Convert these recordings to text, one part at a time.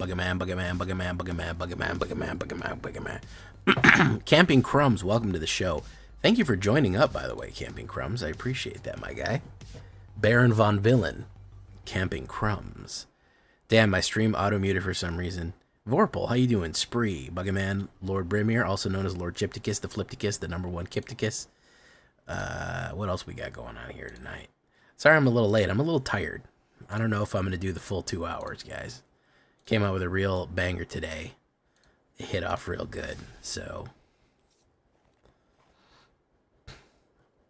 Buggerman, Buggerman, Buggerman, Buggerman, Buggerman, Buggerman, Buggerman, Buggerman. Camping Crumbs, welcome to the show. Thank you for joining up, by the way, Camping Crumbs. I appreciate that, my guy. Baron Von Villain, Camping Crumbs. Damn, my stream auto-muted for some reason. Vorpal, how you doing? Spree, Buggerman, Lord Brimir, also known as Lord Gypticus, the Flipticus, the #1 Kipticus. What else we got going on here tonight? Sorry I'm a little late. I'm a little tired. I don't know if I'm going to do the full 2 hours, guys. Came out with a real banger today. It hit off real good, so...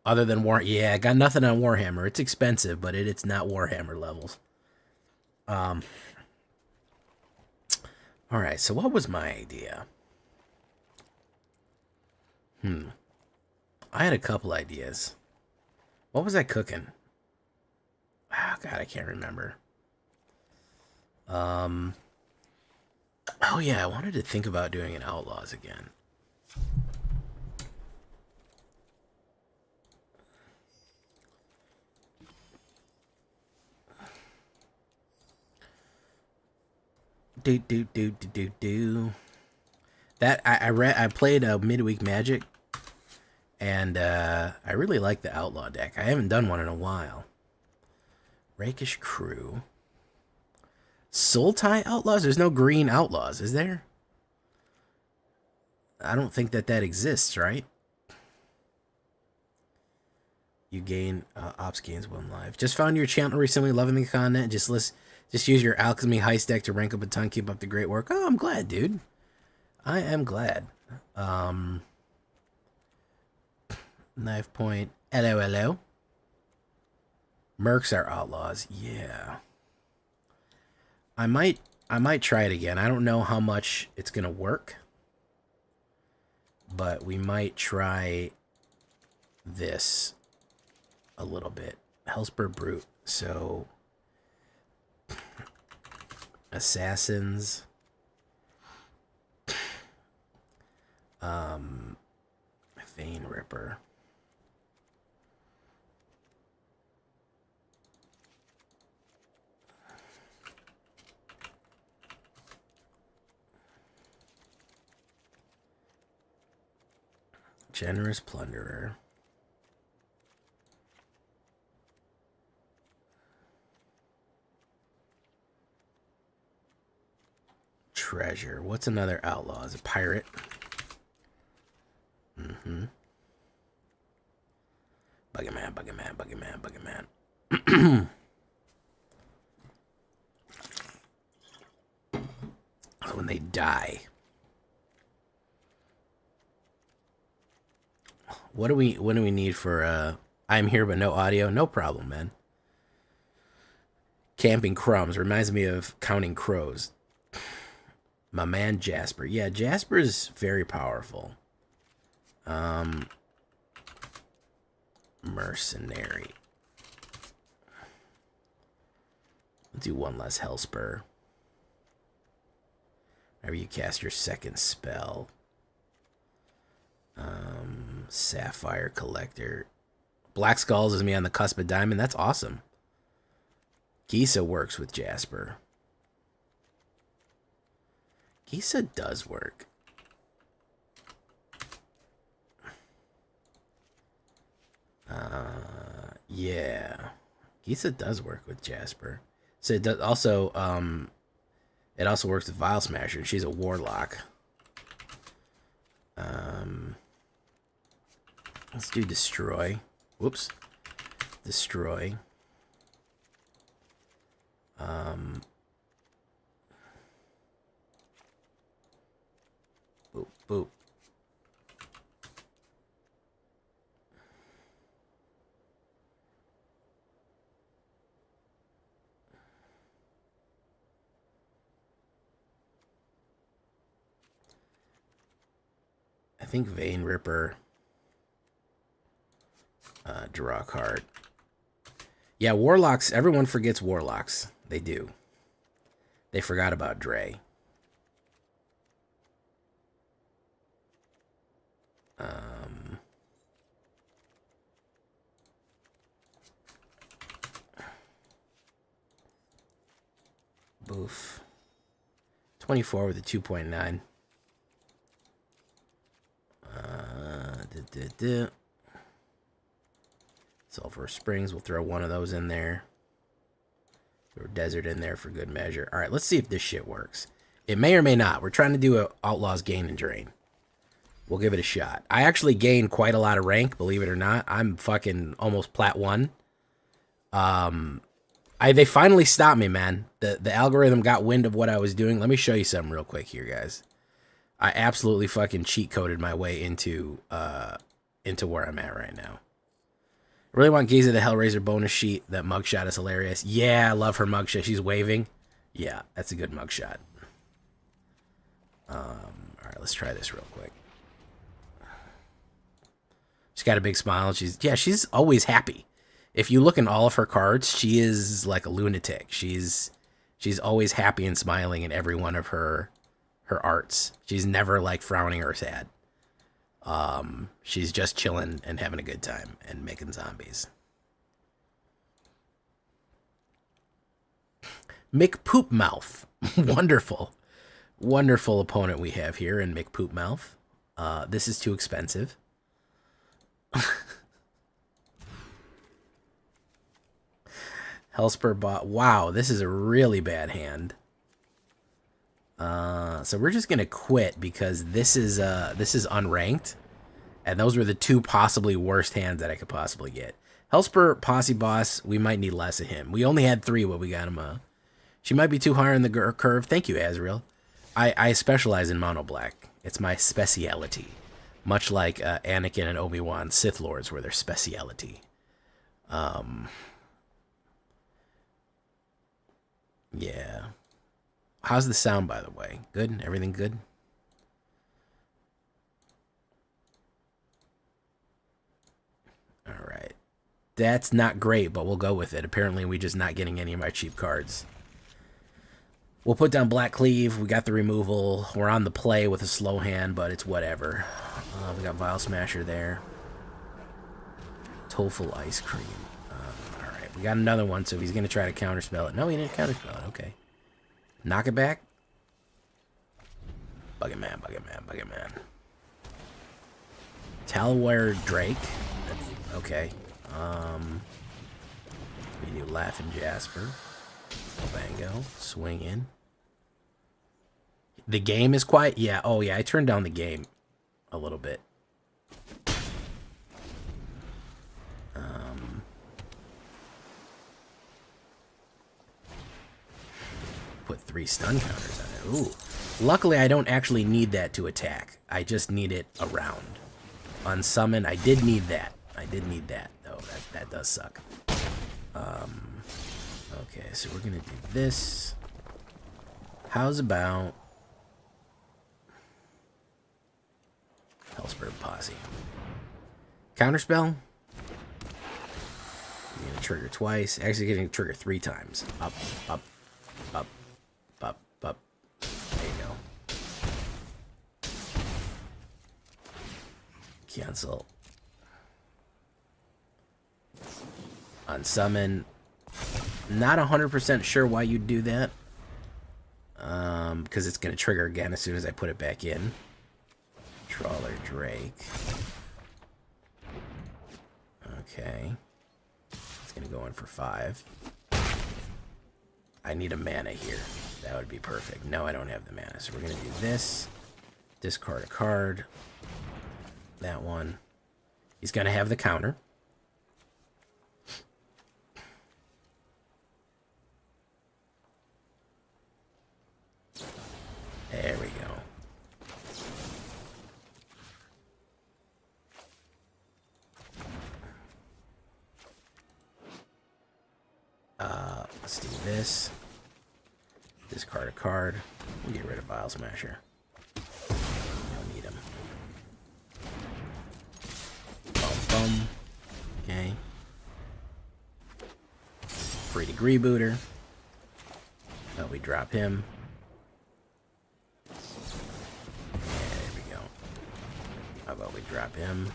Other than yeah, I got nothing on Warhammer. It's expensive, but it's not Warhammer levels. Alright, so what was my idea? I had a couple ideas. What was I cooking? Oh, God, I can't remember. Oh, yeah, I wanted to think about doing an Outlaws again. That I played a midweek Magic, and I really like the Outlaw deck. I haven't done one in a while. Rakish Crew. Sultai Outlaws? There's no green Outlaws, is there? I don't think that exists, right? You gain Ops gains 1 life. Just found your channel recently, loving the content. Just use your Alchemy Heist deck to rank up a ton, keep up the great work. Oh, I'm glad, dude. I am glad. Knife point. Hello, hello. Mercs are Outlaws. Yeah. I might try it again. I don't know how much it's gonna work, but we might try this a little bit. Hellspur Brute. So Assassins. Vein Ripper. Generous Plunderer. Treasure. What's another outlaw? Is a pirate? Buggerman, Buggerman, Buggerman, Buggerman. When they die. What do we need for I'm here but no audio? No problem, man. Camping Crumbs reminds me of Counting Crows. My man Jasper. Yeah, Jasper is very powerful. Mercenary. Let's do 1 less Hellspur. Whenever you cast your second spell. Sapphire Collector. Black Skulls is me on the cusp of diamond. That's awesome. Gisa works with Jasper. Gisa does work. Yeah. Gisa does work with Jasper. So it does also, it also works with Vile Smasher. She's a warlock. Let's do Destroy. Whoops. Destroy. Boop, boop. I think Vein Ripper. Draw a card. Yeah, Warlocks. Everyone forgets Warlocks. They do. They forgot about Dre. Boof. 24 with a 2.9. Sulphur Springs, we'll throw one of those in there. Throw Desert in there for good measure. All right, let's see if this shit works. It may or may not. We're trying to do a Outlaws gain and drain. We'll give it a shot. I actually gained quite a lot of rank, believe it or not. I'm fucking almost plat 1. They finally stopped me, man. The algorithm got wind of what I was doing. Let me show you something real quick here, guys. I absolutely fucking cheat coded my way into where I'm at right now. I really want Gaze of the Hellraiser bonus sheet. That mugshot is hilarious. Yeah, I love her mugshot. She's waving. Yeah, that's a good mugshot. All right, let's try this real quick. She's got a big smile. She's always happy. If you look in all of her cards, she is like a lunatic. She's always happy and smiling in every one of her arts. She's never like frowning or sad. She's just chilling and having a good time and making zombies. McPoopmouth. Wonderful. Wonderful opponent we have here in McPoopmouth. This is too expensive. Hellspur bot. Wow, this is a really bad hand. So we're just gonna quit because this is unranked, and those were the two possibly worst hands that I could possibly get. Hellspur Posse Boss, we might need less of him. We only had 3 when we got him. She might be too high on the curve. Thank you, Azrael. I specialize in mono black. It's my speciality. Much like Anakin and Obi-Wan, Sith Lords were their speciality. Yeah. How's the sound, by the way? Good? Everything good? All right. That's not great, but we'll go with it. Apparently, we're just not getting any of my cheap cards. We'll put down Black Cleave. We got the removal. We're on the play with a slow hand, but it's whatever. We got Vile Smasher there. Tofu Ice Cream. Alright, we got another one, so he's going to try to counterspell it. No, he didn't counterspell it. Okay. Knock it back. Bugger Man, Bugger Man, Bugger Man. Talware Drake. That's, okay. We do Laughing Jasper. Bango. Swing in. The game is quiet? Yeah. Oh, yeah. I turned down the game a little bit. Put 3 stun counters on it. Ooh. Luckily, I don't actually need that to attack. I just need it around. Unsummon. I did need that. I did need that, though. That does suck. Okay, so we're going to do this. How's about Hellspur Posse? Counterspell. You're going to trigger twice. Actually, getting to trigger 3 times. Up, up, up, up, up. There you go. Cancel. Unsummon. Not 100% sure why you'd do that. Because it's going to trigger again as soon as I put it back in. Trawler Drake. Okay. It's going to go in for 5. I need a mana here. That would be perfect. No, I don't have the mana. So we're going to do this. Discard a card. That one. He's going to have the counter. There we go. Let's do this. Discard a card. We'll get rid of Vile Smasher. Don't need him. Bum bum. Okay. Free Degree Booter. Oh, we drop him. There we go. How about we drop him?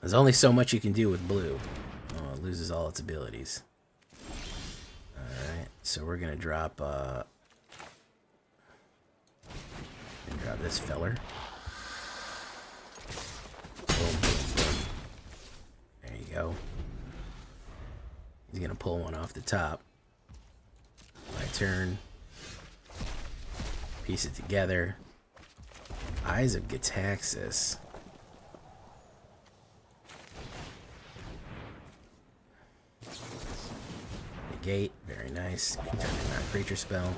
There's only so much you can do with blue. Oh, it loses all its abilities. Alright, so we're gonna drop this feller. Boom, boom, boom. There you go. He's gonna pull one off the top. My turn. Piece it together. Eyes of Gitaxis. Negate, very nice. Turn in our creature spell.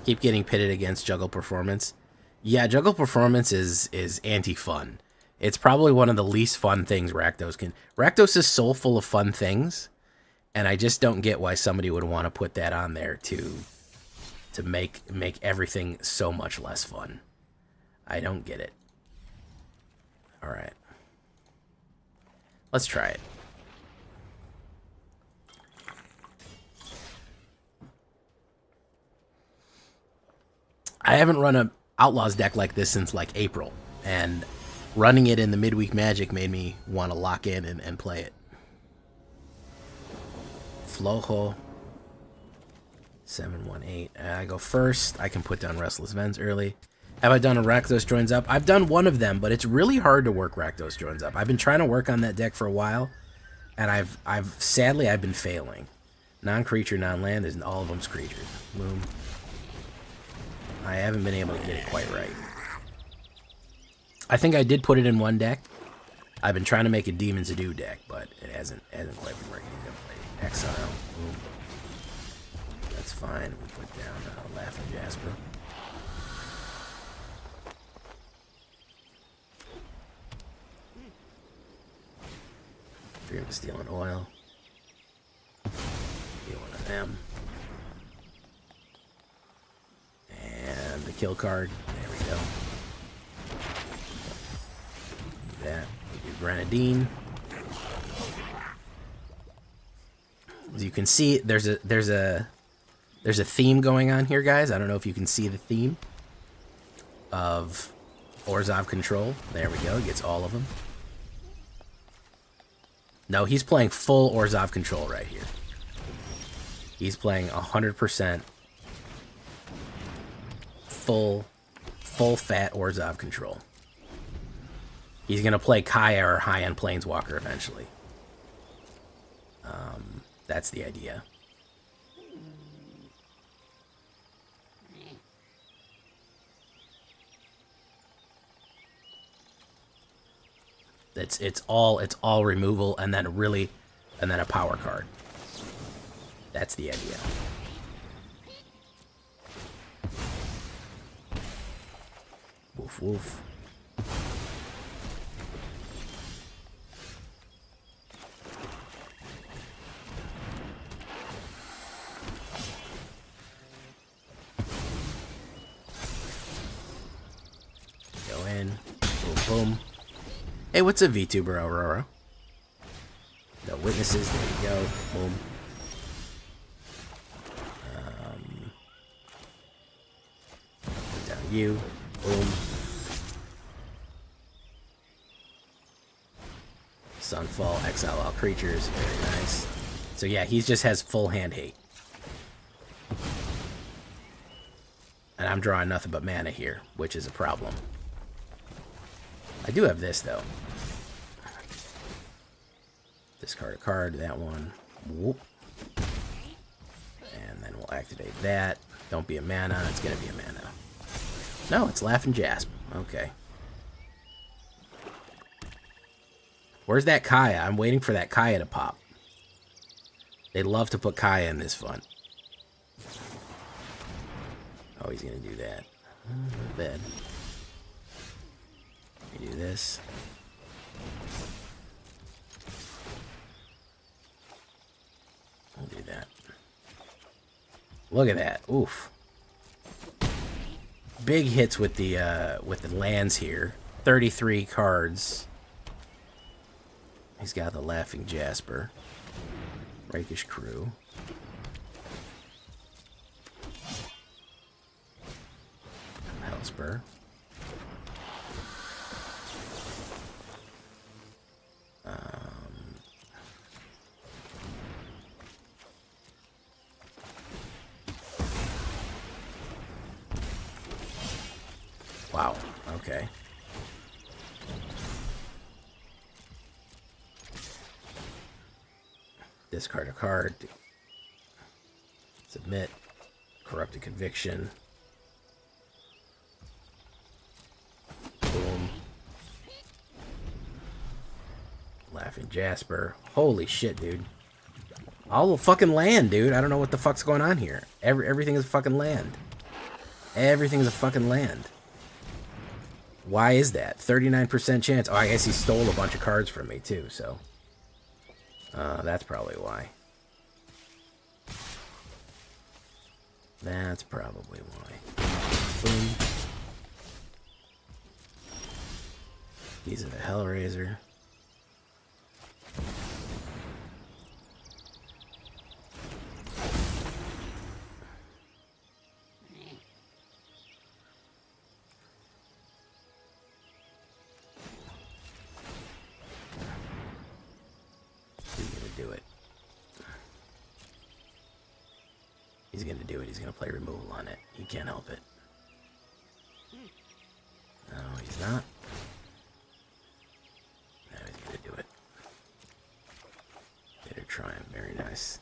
Keep getting pitted against Juggle Performance. Yeah, Juggle Performance is anti-fun. It's probably one of the least fun things Rakdos can... Rakdos is so full of fun things, and I just don't get why somebody would want to put that on there to make everything so much less fun. I don't get it. Alright. Let's try it. I haven't run a Outlaws deck like this since like April, and running it in the midweek Magic made me want to lock in and play it. Flojo. 718. I go first. I can put down Restless Vents early. Have I done a Rakdos Joins Up? I've done one of them, but it's really hard to work Rakdos Joins Up. I've been trying to work on that deck for a while, and sadly I've been failing. Non-creature, non-land, there's all of them's creatures. Boom. I haven't been able to get it quite right. I think I did put it in one deck. I've been trying to make a Demons Ado deck, but it hasn't quite been working. I'm gonna play Exile. Boom. That's fine. We put down Laughing Jasper. Dream of Stealing Oil. Get one of them. And the kill card. There we go. Do that. We do Grenadine. As you can see, there's a theme going on here, guys. I don't know if you can see the theme of Orzhov Control. There we go. He gets all of them. No, he's playing full Orzhov Control right here. He's playing 100% full fat Orzhov Control. He's going to play Kaya or high-end Planeswalker eventually. That's the idea. It's all removal and then a power card. That's the idea. Woof woof. Go in. Boom boom. Hey, what's a VTuber, Aurora? No witnesses. There you go. Boom. Put down you. Boom. Sunfall. Exile all creatures. Very nice. So yeah, he just has full hand hate. And I'm drawing nothing but mana here, which is a problem. I do have this, though. Discard a card, that one. Whoop. And then we'll activate that. Don't be a mana. It's going to be a mana. No, it's Laughing Jasper. Okay. Where's that Kaya? I'm waiting for that Kaya to pop. They love to put Kaya in this fun. Oh, he's going to do that. Not bad. We do this. We'll do that. Look at that. Oof. Big hits with the lands here. 33 cards. He's got the Laughing Jasper. Rakish Crew. Jasper. Wow, okay. Discard a card. Submit. Corrupted Conviction. Boom. Laughing Jasper. Holy shit, dude. All the fucking land, dude. I don't know what the fuck's going on here. Everything is fucking land. Everything is a fucking land. Why is that? 39% chance. Oh, I guess he stole a bunch of cards from me, too, so. That's probably why. That's probably why. Boom. These are the Hellraiser. He's gonna do it. He's gonna play removal on it. He can't help it. No, he's not. No, he's gonna do it. Bitter Triumph. Very nice.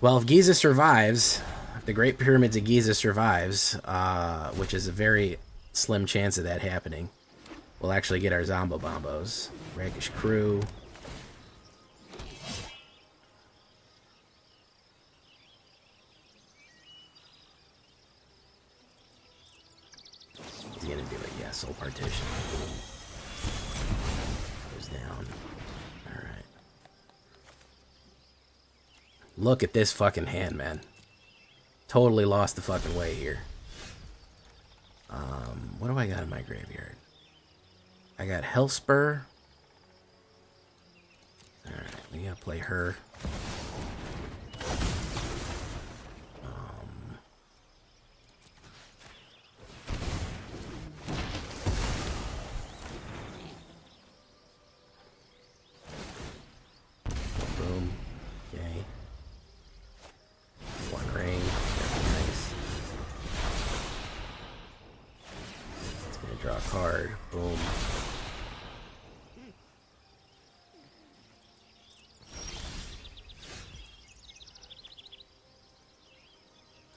Well, if Giza survives, if the Great Pyramids of Giza survives, which is a very slim chance of that happening, we'll actually get our Zombo Bombos. Rakish Crew. He's gonna do it, yeah. Soul Partition. Goes down. Alright. Look at this fucking hand, man. Totally lost the fucking way here. What do I got in my graveyard? I got Hellspur. Alright, we gotta play her. Boom. Okay. One ring. That's nice. It's gonna draw a card. Boom.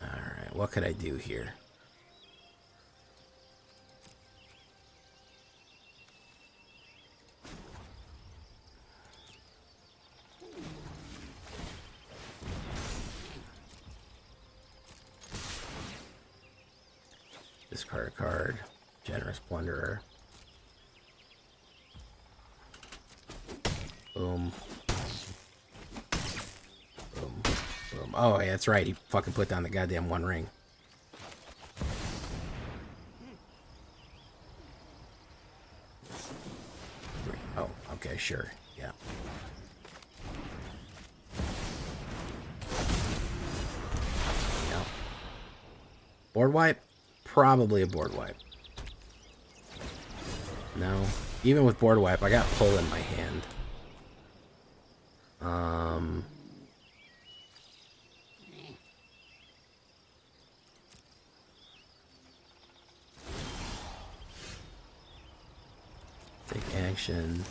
Alright, what could I do here? Discard a card. Generous Plunderer. Boom. Boom. Boom. Oh, yeah, that's right. He fucking put down the goddamn one ring. Oh, okay, sure. Yeah. Yeah. Board wipe? Probably a board wipe. No. Even with board wipe, I got pull in my hand. Take action.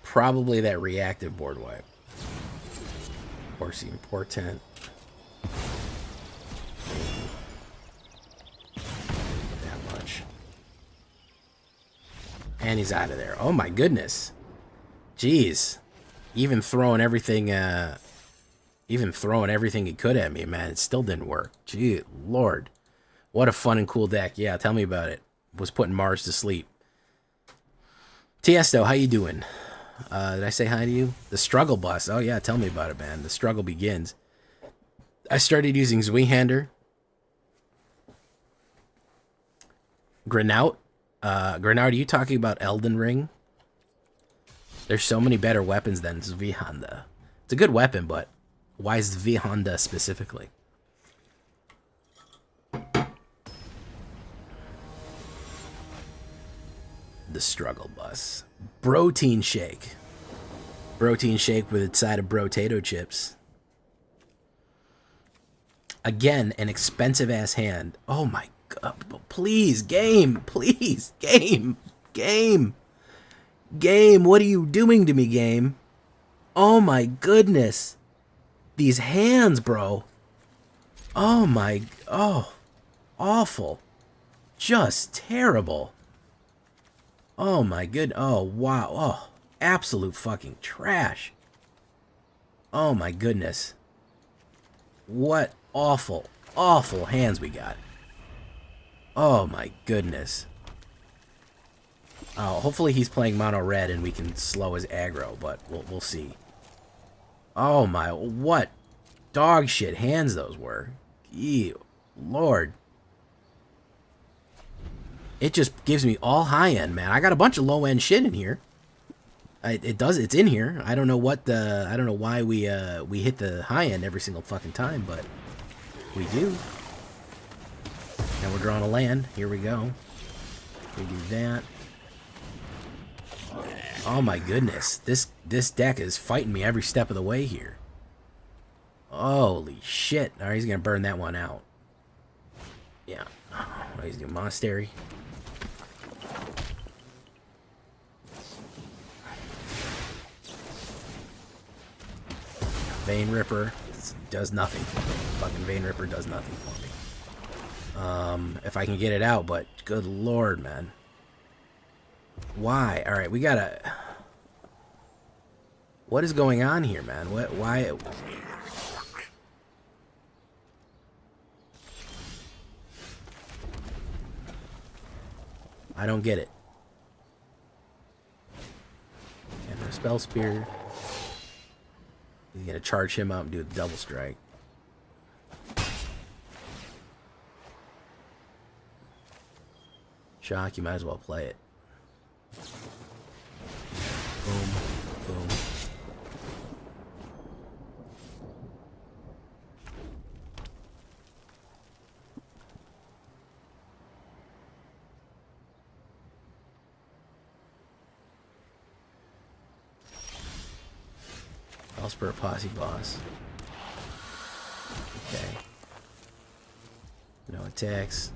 Probably that reactive board wipe. Porcine Portent. That much. And he's out of there. Oh my goodness. Jeez. Even throwing everything he could at me, man, it still didn't work. Gee, Lord. What a fun and cool deck. Yeah, tell me about it. Was putting Mars to sleep. Tiesto, how you doing? Did I say hi to you? The struggle bus. Oh yeah, tell me about it, man. The struggle begins. I started using Zweihander. Grenaut. Grenaut, are you talking about Elden Ring? There's so many better weapons than Zweihander. It's a good weapon, but why Zweihander specifically? The struggle bus. Protein shake. Protein shake with a side of brotato chips. Again, an expensive ass hand. Oh my god. Please, game. Please, game. Game. Game, what are you doing to me, game? Oh my goodness. These hands, bro. Oh my. Oh. Awful. Just terrible. Oh my good. Oh wow. Oh, absolute fucking trash. Oh my goodness. What awful, awful hands we got. Oh my goodness. Oh, hopefully he's playing mono red and we can slow his aggro, but we'll see. Oh my, what dog shit hands those were. Ew, Lord. It just gives me all high end, man. I got a bunch of low end shit in here. It's in here. I don't know why we hit the high end every single fucking time, but we do. Now we're drawing a land. Here we go. We do that. Oh my goodness. This deck is fighting me every step of the way here. Holy shit. Alright, he's gonna burn that one out. Yeah. Oh, he's doing Monastery. Vein Ripper does nothing for me. Fucking Vein Ripper does nothing for me. If I can get it out, but good lord, man. Why? Alright, we gotta... What is going on here, man? Why... I don't get it. And a Spell Spear. He's gonna charge him up and do a double strike. Shock, you might as well play it. Boom, boom. Spur Posse Boss. Okay. No attacks.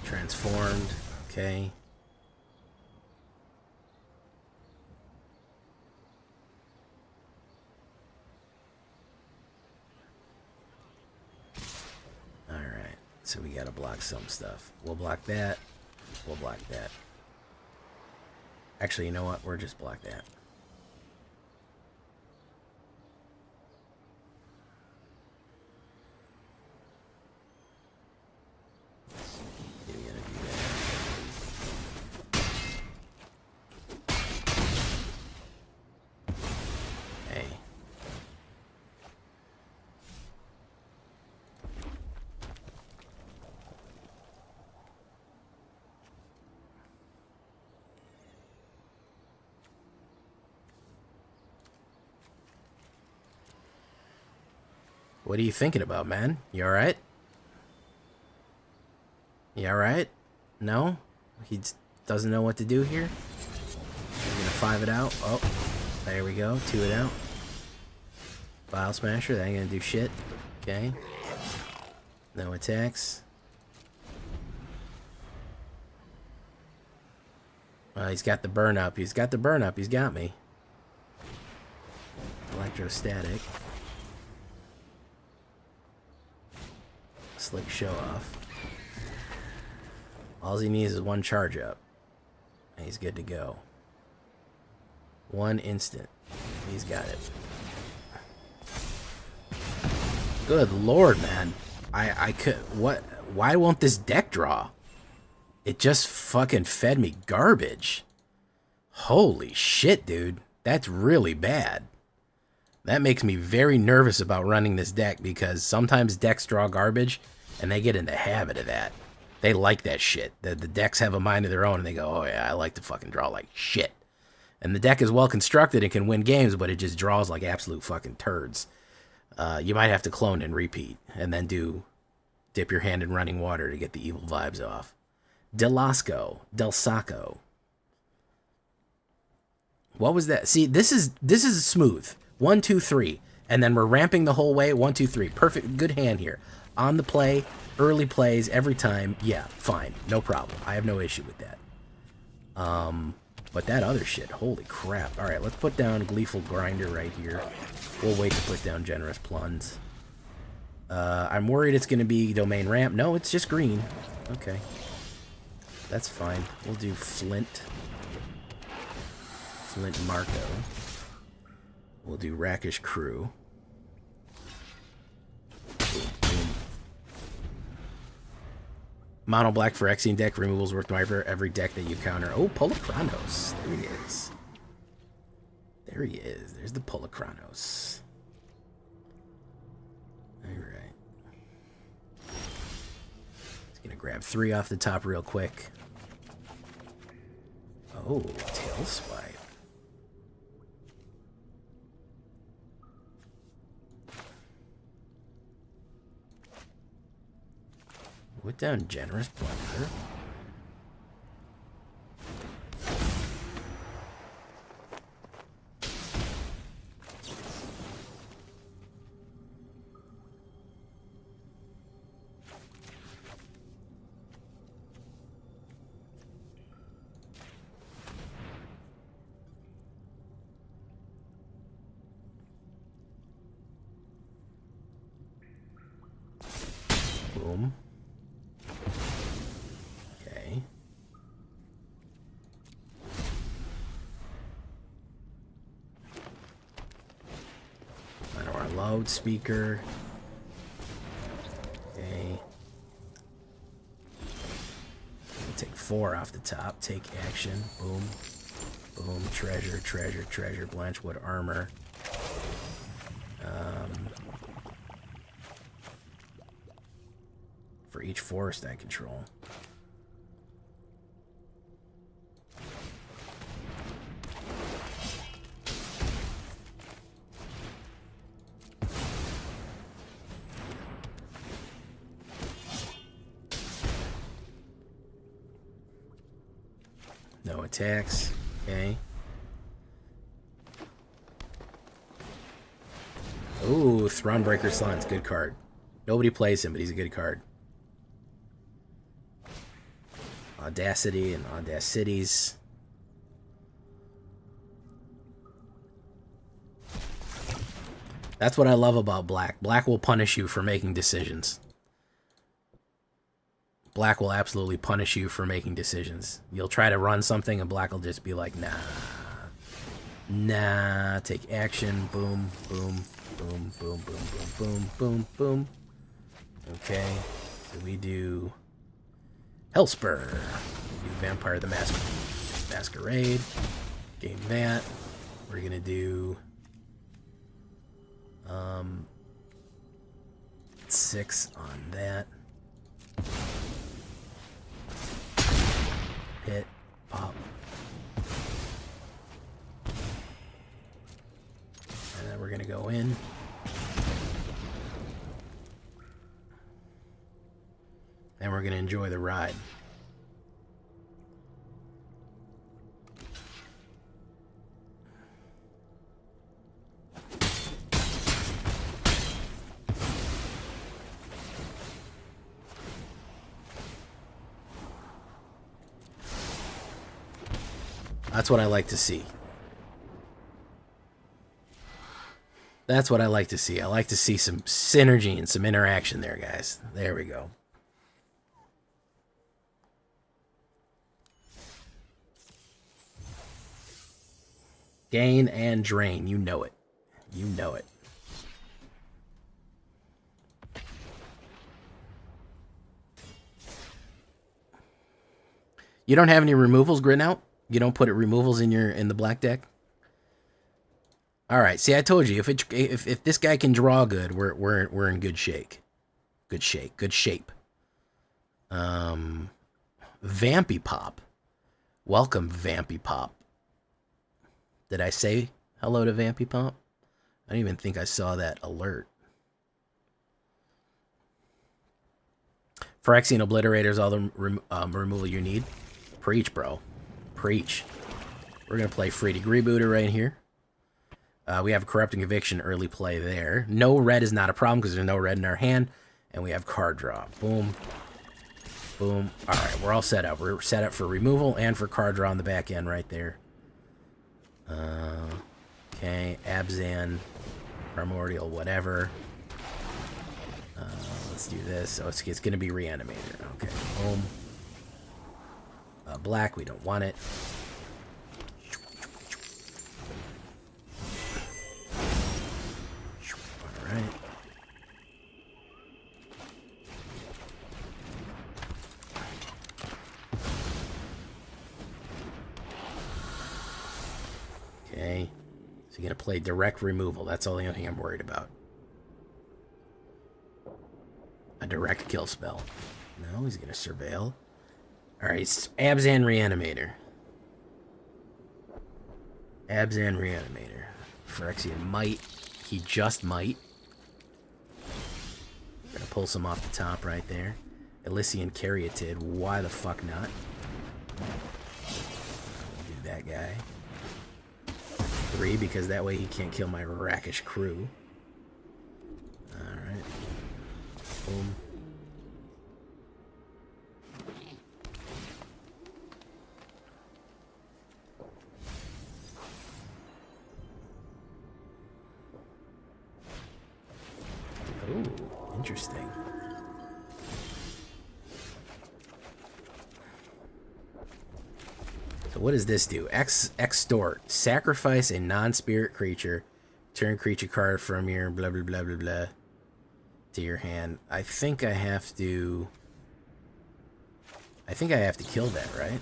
Transformed. Okay. So we gotta block some stuff. We'll block that. We'll block that. Actually, you know what? We're just block that. You're gonna do that. Hey. What are you thinking about, man? You alright? You alright? No? He doesn't know what to do here? He's gonna 5 it out. Oh, there we go. 2 it out. File Smasher, that ain't gonna do shit. Okay. No attacks. He's got the burn up. He's got the burn up. He's got me. Electrostatic. Slick show off. All he needs is 1 charge up. And he's good to go. 1 instant. He's got it. Good lord, man. I could... What? Why won't this deck draw? It just fucking fed me garbage. Holy shit, dude. That's really bad. That makes me very nervous about running this deck because sometimes decks draw garbage and they get in the habit of that. They like that shit. The decks have a mind of their own and they go, oh yeah, I like to fucking draw like shit. And the deck is well constructed and can win games, but it just draws like absolute fucking turds. You might have to clone and repeat and then dip your hand in running water to get the evil vibes off. Del Sacco. What was that? See, this is smooth. 1, 2, 3. And then we're ramping the whole way. 1, 2, 3. Perfect. Good hand here. On the play. Early plays every time. Yeah, fine. No problem. I have no issue with that. But that other shit. Holy crap. Alright, let's put down Gleeful Grinder right here. We'll wait to put down Generous Plunge. I'm worried it's going to be Domain Ramp. No, it's just green. Okay. That's fine. We'll do Flint. Flint Marco. We'll do Rakish Crew. Boom, boom. Mono black for Phyrexian deck. Removals work for every deck that you counter. Oh, Polokronos. There he is. There he is. There's the Polokronos. Alright. Just gonna grab 3 off the top real quick. Oh, Tail Swipe. Put down Generous Plunder. Boom. Okay. On our loudspeaker. Okay. Take 4 off the top. Take action. Boom. Boom. Treasure, treasure, treasure. Blanchwood armor. For each forest I control. No attacks. Okay. Ooh, Thronebreaker Slant's good card. Nobody plays him, but he's a good card. Audacity and Audacities. That's what I love about Black. Black will punish you for making decisions. Black will absolutely punish you for making decisions. You'll try to run something and Black will just be like, nah. Nah. Take action. Boom, boom, boom, boom, boom, boom, boom, boom, boom. Okay. So we do Hellspur. We do Vampire the Masquerade. Game that. We're gonna do 6 on that. Hit, pop. And then we're gonna go in. And we're gonna enjoy the ride. That's what I like to see. That's what I like to see. I like to see some synergy and some interaction there, guys. There we go. Gain and drain. You know it. You know it. You don't have any removals grin out? You don't put it removals in the black deck? All right. See, I told you if this guy can draw good, we're in good shape. Good shape. Vampy Pop. Welcome, Vampy Pop. Did I say hello to Vampy Pop? I don't even think I saw that alert. Phyrexian Obliterator is all the removal you need. Preach, bro. Preach. We're going to play Free Degree Booter right here. We have Corrupting Conviction early play there. No red is not a problem because there's no red in our hand. And we have card draw. Boom. Boom. All right, we're all set up. We're set up for removal and for card draw on the back end right there. Okay, Abzan, Primordial, whatever. Let's do this. So it's going to be Reanimator. Okay, boom. Black, we don't want it. All right. Okay. So you're going to play direct removal. That's all the only thing I'm worried about. A direct kill spell. No, he's going to surveil. Alright, Abzan Reanimator. Abzan Reanimator. Phyrexian might. He just might. Gonna pull some off the top right there. Elysian Caryatid. Why the fuck not? We'll do that guy. 3, because that way he can't kill my Rakish crew. Alright. Boom. Ooh, interesting. So what does this do? Extort. Sacrifice a non-spirit creature. Turn creature card from your blah blah blah blah blah to your hand. I think I have to kill that, right?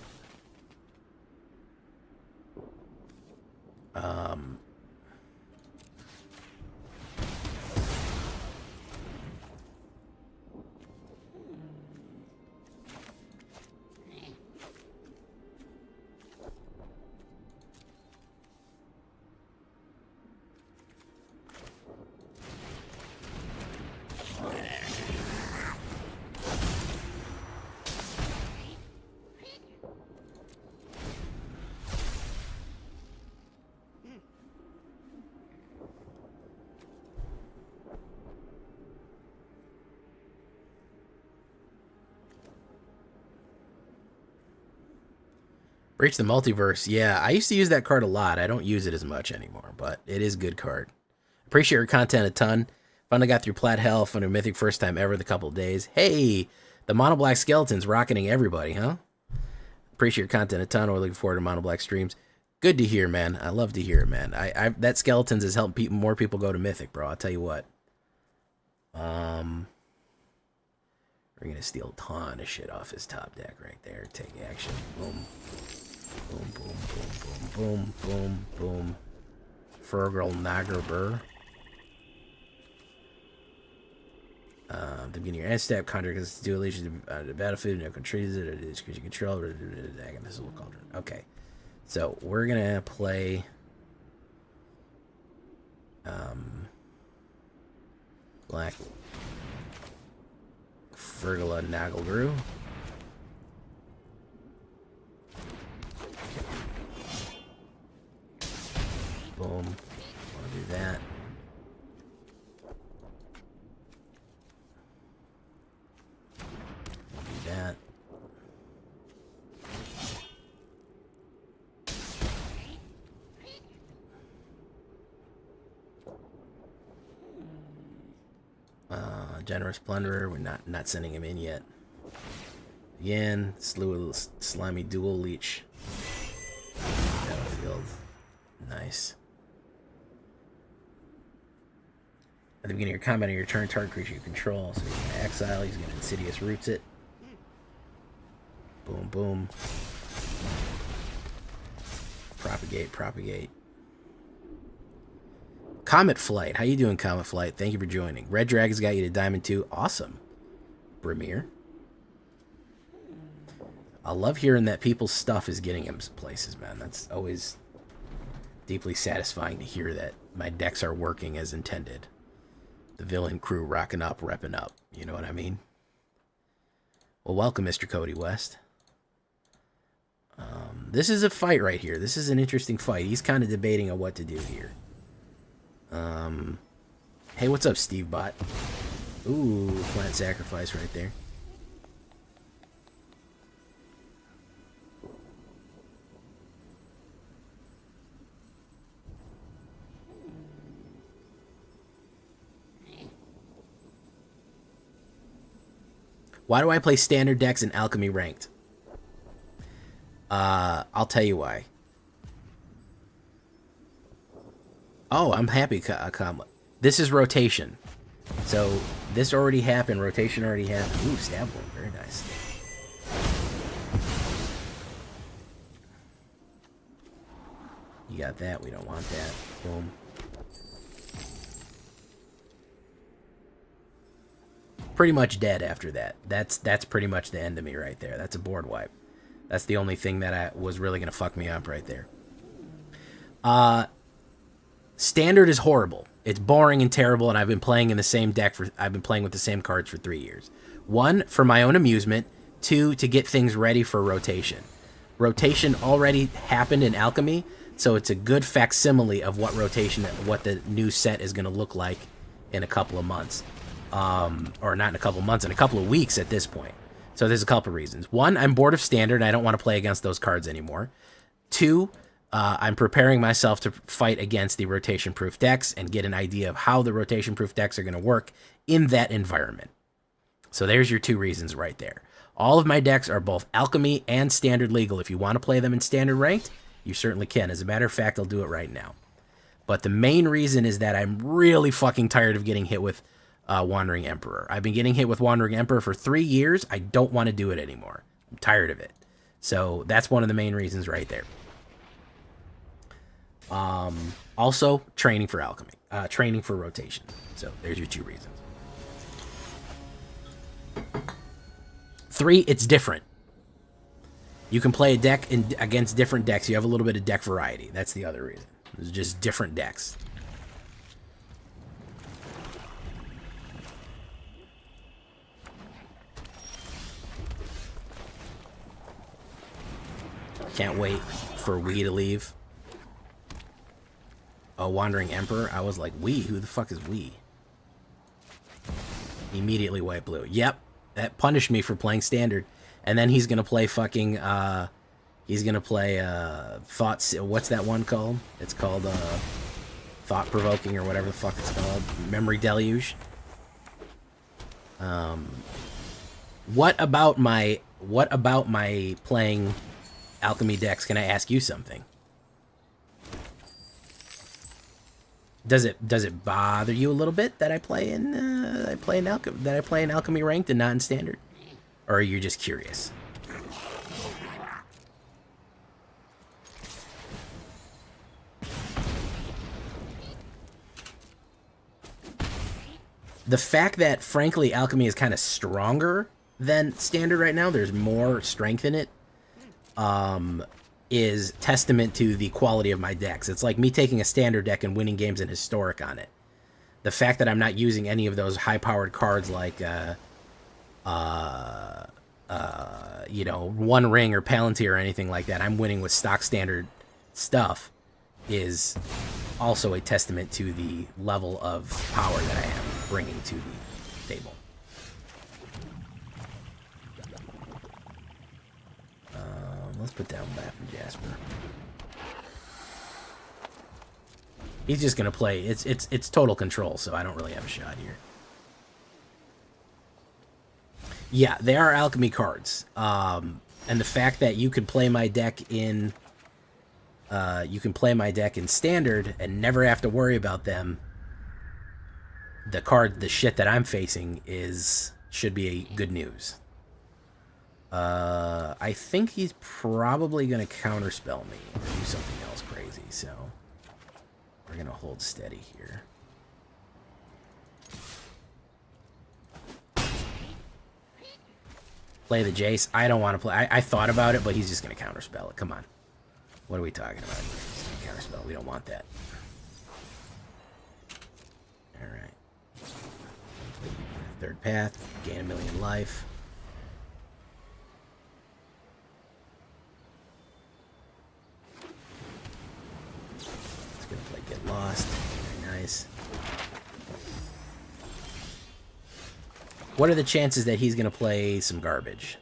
Breach the Multiverse. Yeah, I used to use that card a lot. I don't use it as much anymore, but it is a good card. Appreciate your content a ton. Finally got through Plat Hell from a Mythic first time ever the couple of days. Hey, the Mono Black Skeleton's rocketing everybody, huh? Appreciate your content a ton. We're looking forward to Mono Black streams. Good to hear, man. I love to hear it, man. That Skeletons has helped more people go to Mythic, bro. I'll tell you what. We're going to steal a ton of shit off his top deck right there. Take action. Boom. Boom, boom, boom, boom, boom, boom, boom. Fergal Nagarber. The beginning of your end step, conjure because it's dual legion to the battlefield, no controls it, it is because you control Missile Cauldron. Okay. So we're gonna play Black Fergala Nagelgrew. Boom. I'll do that. I'll do that. Generous Plunderer. We're not sending him in yet. Again, slew a slimy dual leech. Battlefield. Nice. At the beginning of your combat on your turn, target creature you control. So he's going to exile. He's going to Insidious Roots it. Boom, boom. Propagate, propagate. Comet Flight. How you doing, Comet Flight? Thank you for joining. Red Dragon's got you to Diamond 2. Awesome. Brimir. I love hearing that people's stuff is getting him places, man. That's always deeply satisfying to hear that my decks are working as intended. The villain crew rocking up, repping up. You know what I mean? Well, welcome, Mr. Cody West. This is a fight right here. This is an interesting fight. He's kind of debating on what to do here. Hey, what's up, Steve Bot? Ooh, plant sacrifice right there. Why do I play standard decks in Alchemy Ranked? I'll tell you why. Oh, I'm happy. This is rotation. So this already happened. Rotation already happened. Ooh, stab one. Very nice. You got that. We don't want that. Boom. Pretty much dead after that. That's pretty much the end of me right there. That's a board wipe. That's the only thing that was really going to fuck me up right there. Standard is horrible. It's boring and terrible, and I've been playing in the same deck I've been playing with the same cards for 3 years. 1, for my own amusement. 2, to get things ready for rotation. Rotation already happened in Alchemy, so it's a good facsimile of what the new set is going to look like in a couple of months. Or not in a couple of months, in a couple of weeks at this point. So there's a couple of reasons. 1, I'm bored of Standard, and I don't want to play against those cards anymore. 2, I'm preparing myself to fight against the rotation-proof decks and get an idea of how the rotation-proof decks are going to work in that environment. So there's your 2 reasons right there. All of my decks are both Alchemy and Standard legal. If you want to play them in Standard Ranked, you certainly can. As a matter of fact, I'll do it right now. But the main reason is that I'm really fucking tired of getting hit with Wandering Emperor. I've been getting hit with Wandering Emperor for 3 years. I don't want to do it anymore. I'm tired of it. So that's one of the main reasons right there. Also, training for Alchemy. Training for rotation. So there's your 2 reasons. 3, it's different. You can play a deck against different decks. You have a little bit of deck variety. That's the other reason. It's just different decks. Can't wait for Wii to leave. Oh, Wandering Emperor. I was like, Wii? Who the fuck is Wii? Immediately white blue. Yep. That punished me for playing Standard. And then he's going to play fucking... he's going to play Thoughts... What's that one called? It's called Thought Provoking or whatever the fuck it's called. Memory Deluge. What about my playing Alchemy decks? Can I ask you something? Does it bother you a little bit that I play in Alchemy Ranked and not in Standard, or are you just curious? The fact that, frankly, Alchemy is kind of stronger than Standard right now, there's more strength in it, is testament to the quality of my decks. It's like me taking a Standard deck and winning games in Historic on it. The fact that I'm not using any of those high-powered cards like, you know, One Ring or Palantir or anything like that, I'm winning with stock Standard stuff, is also a testament to the level of power that I am bringing to the table. Let's put down Bath and Jasper. He's just gonna play. It's total control, so I don't really have a shot here. Yeah, they are Alchemy cards. And the fact that you could play my deck in you can play my deck in Standard and never have to worry about them. The shit that I'm facing should be good news. I think he's probably going to counterspell me or do something else crazy, so we're going to hold steady here. Play the Jace. I don't want to play. I thought about it, but he's just going to counterspell it. Come on. What are we talking about here? He's going to counterspell. We don't want that. All right. Third path. Gain 1 million life. It's going to play Get Lost. Very nice. What are the chances that he's going to play some garbage?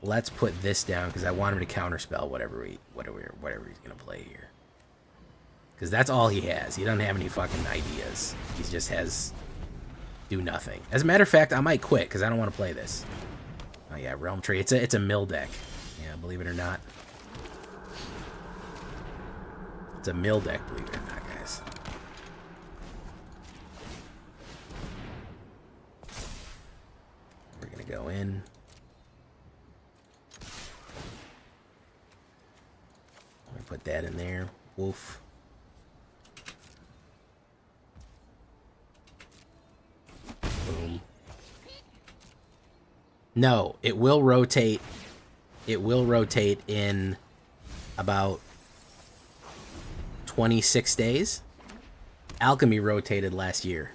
Let's put this down because I want him to counterspell whatever he's going to play here. Because that's all he has. He doesn't have any fucking ideas. He just has do nothing. As a matter of fact, I might quit because I don't want to play this. Oh yeah, Realm Tree. It's a mill deck. Yeah, believe it or not. It's a mill deck, believe it or not, guys. We're going to go in. I'm going to put that in there. Wolf. Boom. No, it will rotate. It will rotate in about 26 days. Alchemy rotated last year.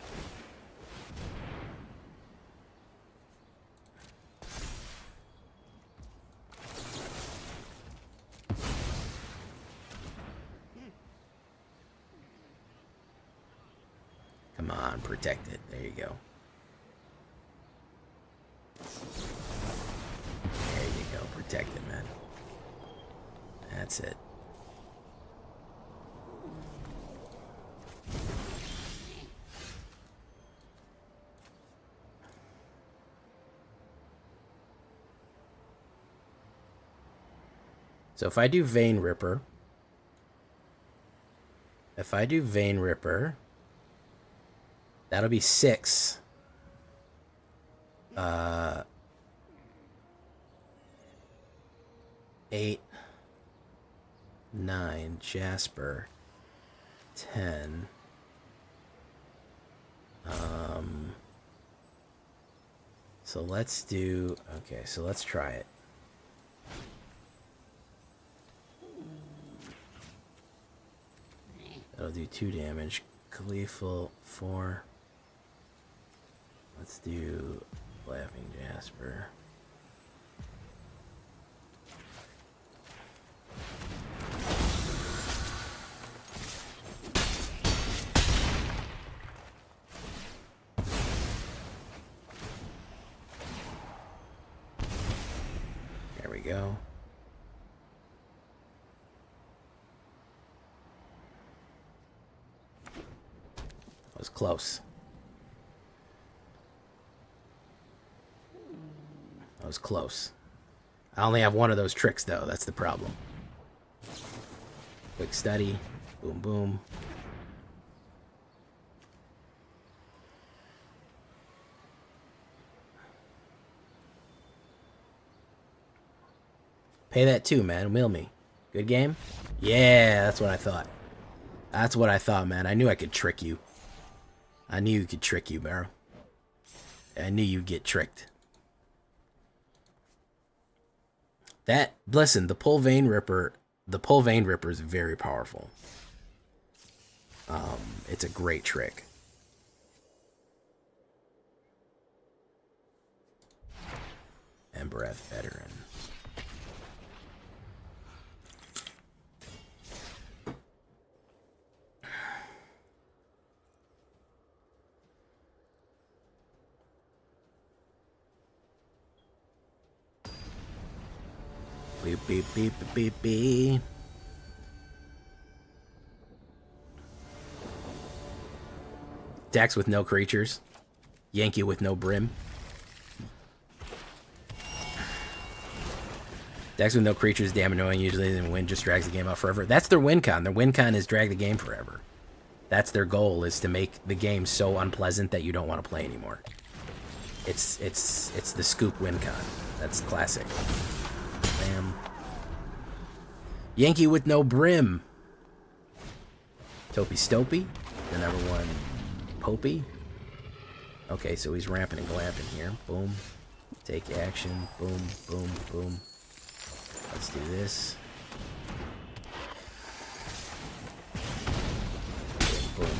Come on, protect it. There you go. There you go. Protect it, man. That's it. So if I do Vein Ripper, that'll be 6. 8, 9, Jasper, 10. So let's do, okay, so let's try it. That'll do 2 damage. Gleeful, 4. Let's do Laughing Jasper. There we go. That was close. That was close. I only have one of those tricks, though. That's the problem. Quick study. Boom, boom. Pay that too, man. Mill me. Good game? Yeah, that's what I thought. That's what I thought, man. I knew I could trick you. I knew you could trick you, bro. I knew you'd get tricked. Listen, the Pull Vein Ripper is very powerful. It's a great trick. Embereth Veteran. Beep, beep, beep, beep, beep. Decks with no creatures. Yankee with no brim. Decks with no creatures damn annoying usually, and win just drags the game out forever. That's their win con. Their win con is drag the game forever. That's their goal, is to make the game so unpleasant that you don't want to play anymore. It's the scoop win con. That's classic. Bam. Yankee with no brim. Topi Stopey, the number one Popey. Okay, so he's ramping and glamping here. Boom. Take action. Boom, boom, boom. Let's do this. Boom, boom.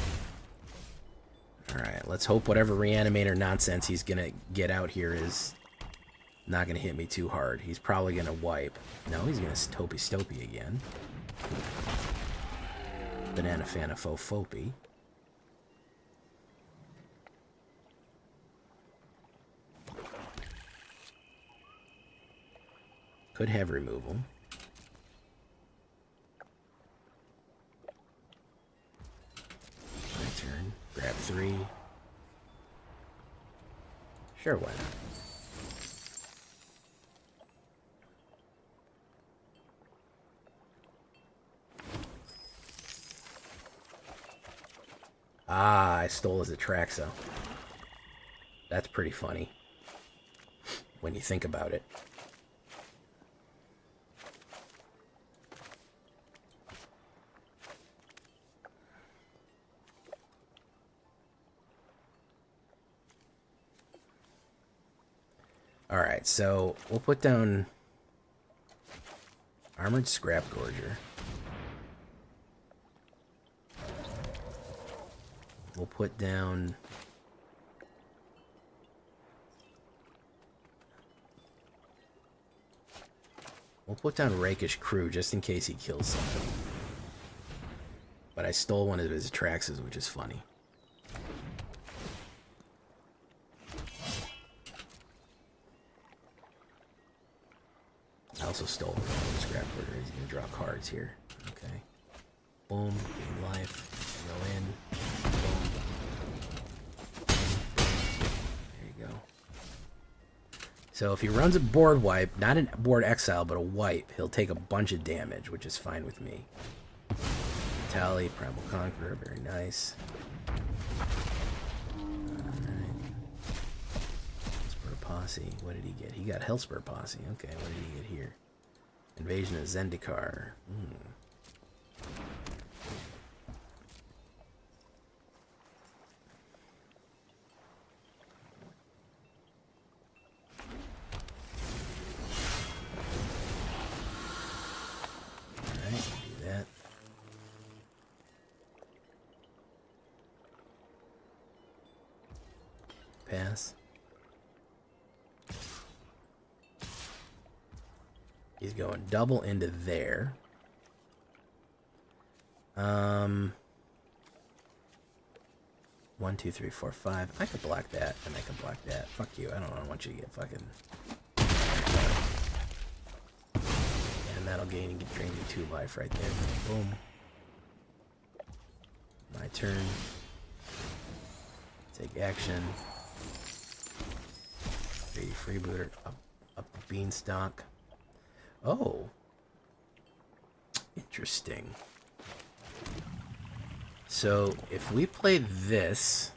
Alright, let's hope whatever reanimator nonsense he's gonna get out here is not gonna hit me too hard. He's probably gonna wipe. No, he's gonna Topi Stopey again. Banana Fana Fo Fopey. Could have removal. My turn. Grab 3. Sure, why not? Ah, I stole his Atraxa. That's pretty funny when you think about it. Alright, so we'll put down Armored Scrap Gorger. We'll put down Rakish Crew just in case he kills something. But I stole one of his Atraxas, which is funny. I also stole one Scrap Order. He's gonna draw cards here. Okay. Boom, gain life. Go in. Boom. There you go. So if he runs a board wipe, not a board exile, but a wipe, he'll take a bunch of damage, which is fine with me. Tally, Primal Conqueror, very nice. Posse. What did he get? He got Hellspur Posse. Okay, what did he get here? Invasion of Zendikar. Alright, do that. Pass. He's going double into there. 1, 2, 3, 4, 5. I could block that, and I can block that. Fuck you. I don't want you to get fucking. And that'll gain and drain you 2 life right there. Boom. My turn. Take action. Freebooter up the beanstalk. Oh, interesting. So if we play this,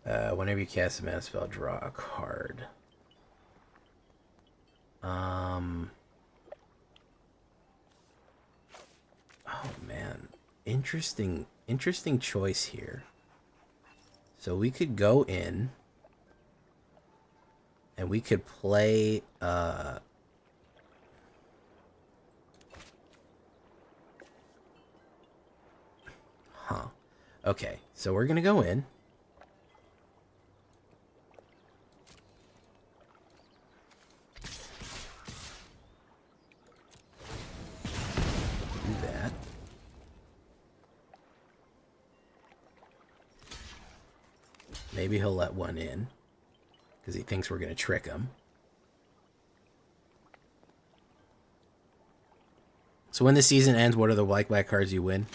whenever you cast a mana spell, draw a card. Oh man, interesting choice here. So we could go in and we could play okay, so we're gonna go in. Do that. Maybe he'll let one in because he thinks we're going to trick him. So when the season ends, what are the black cards you win?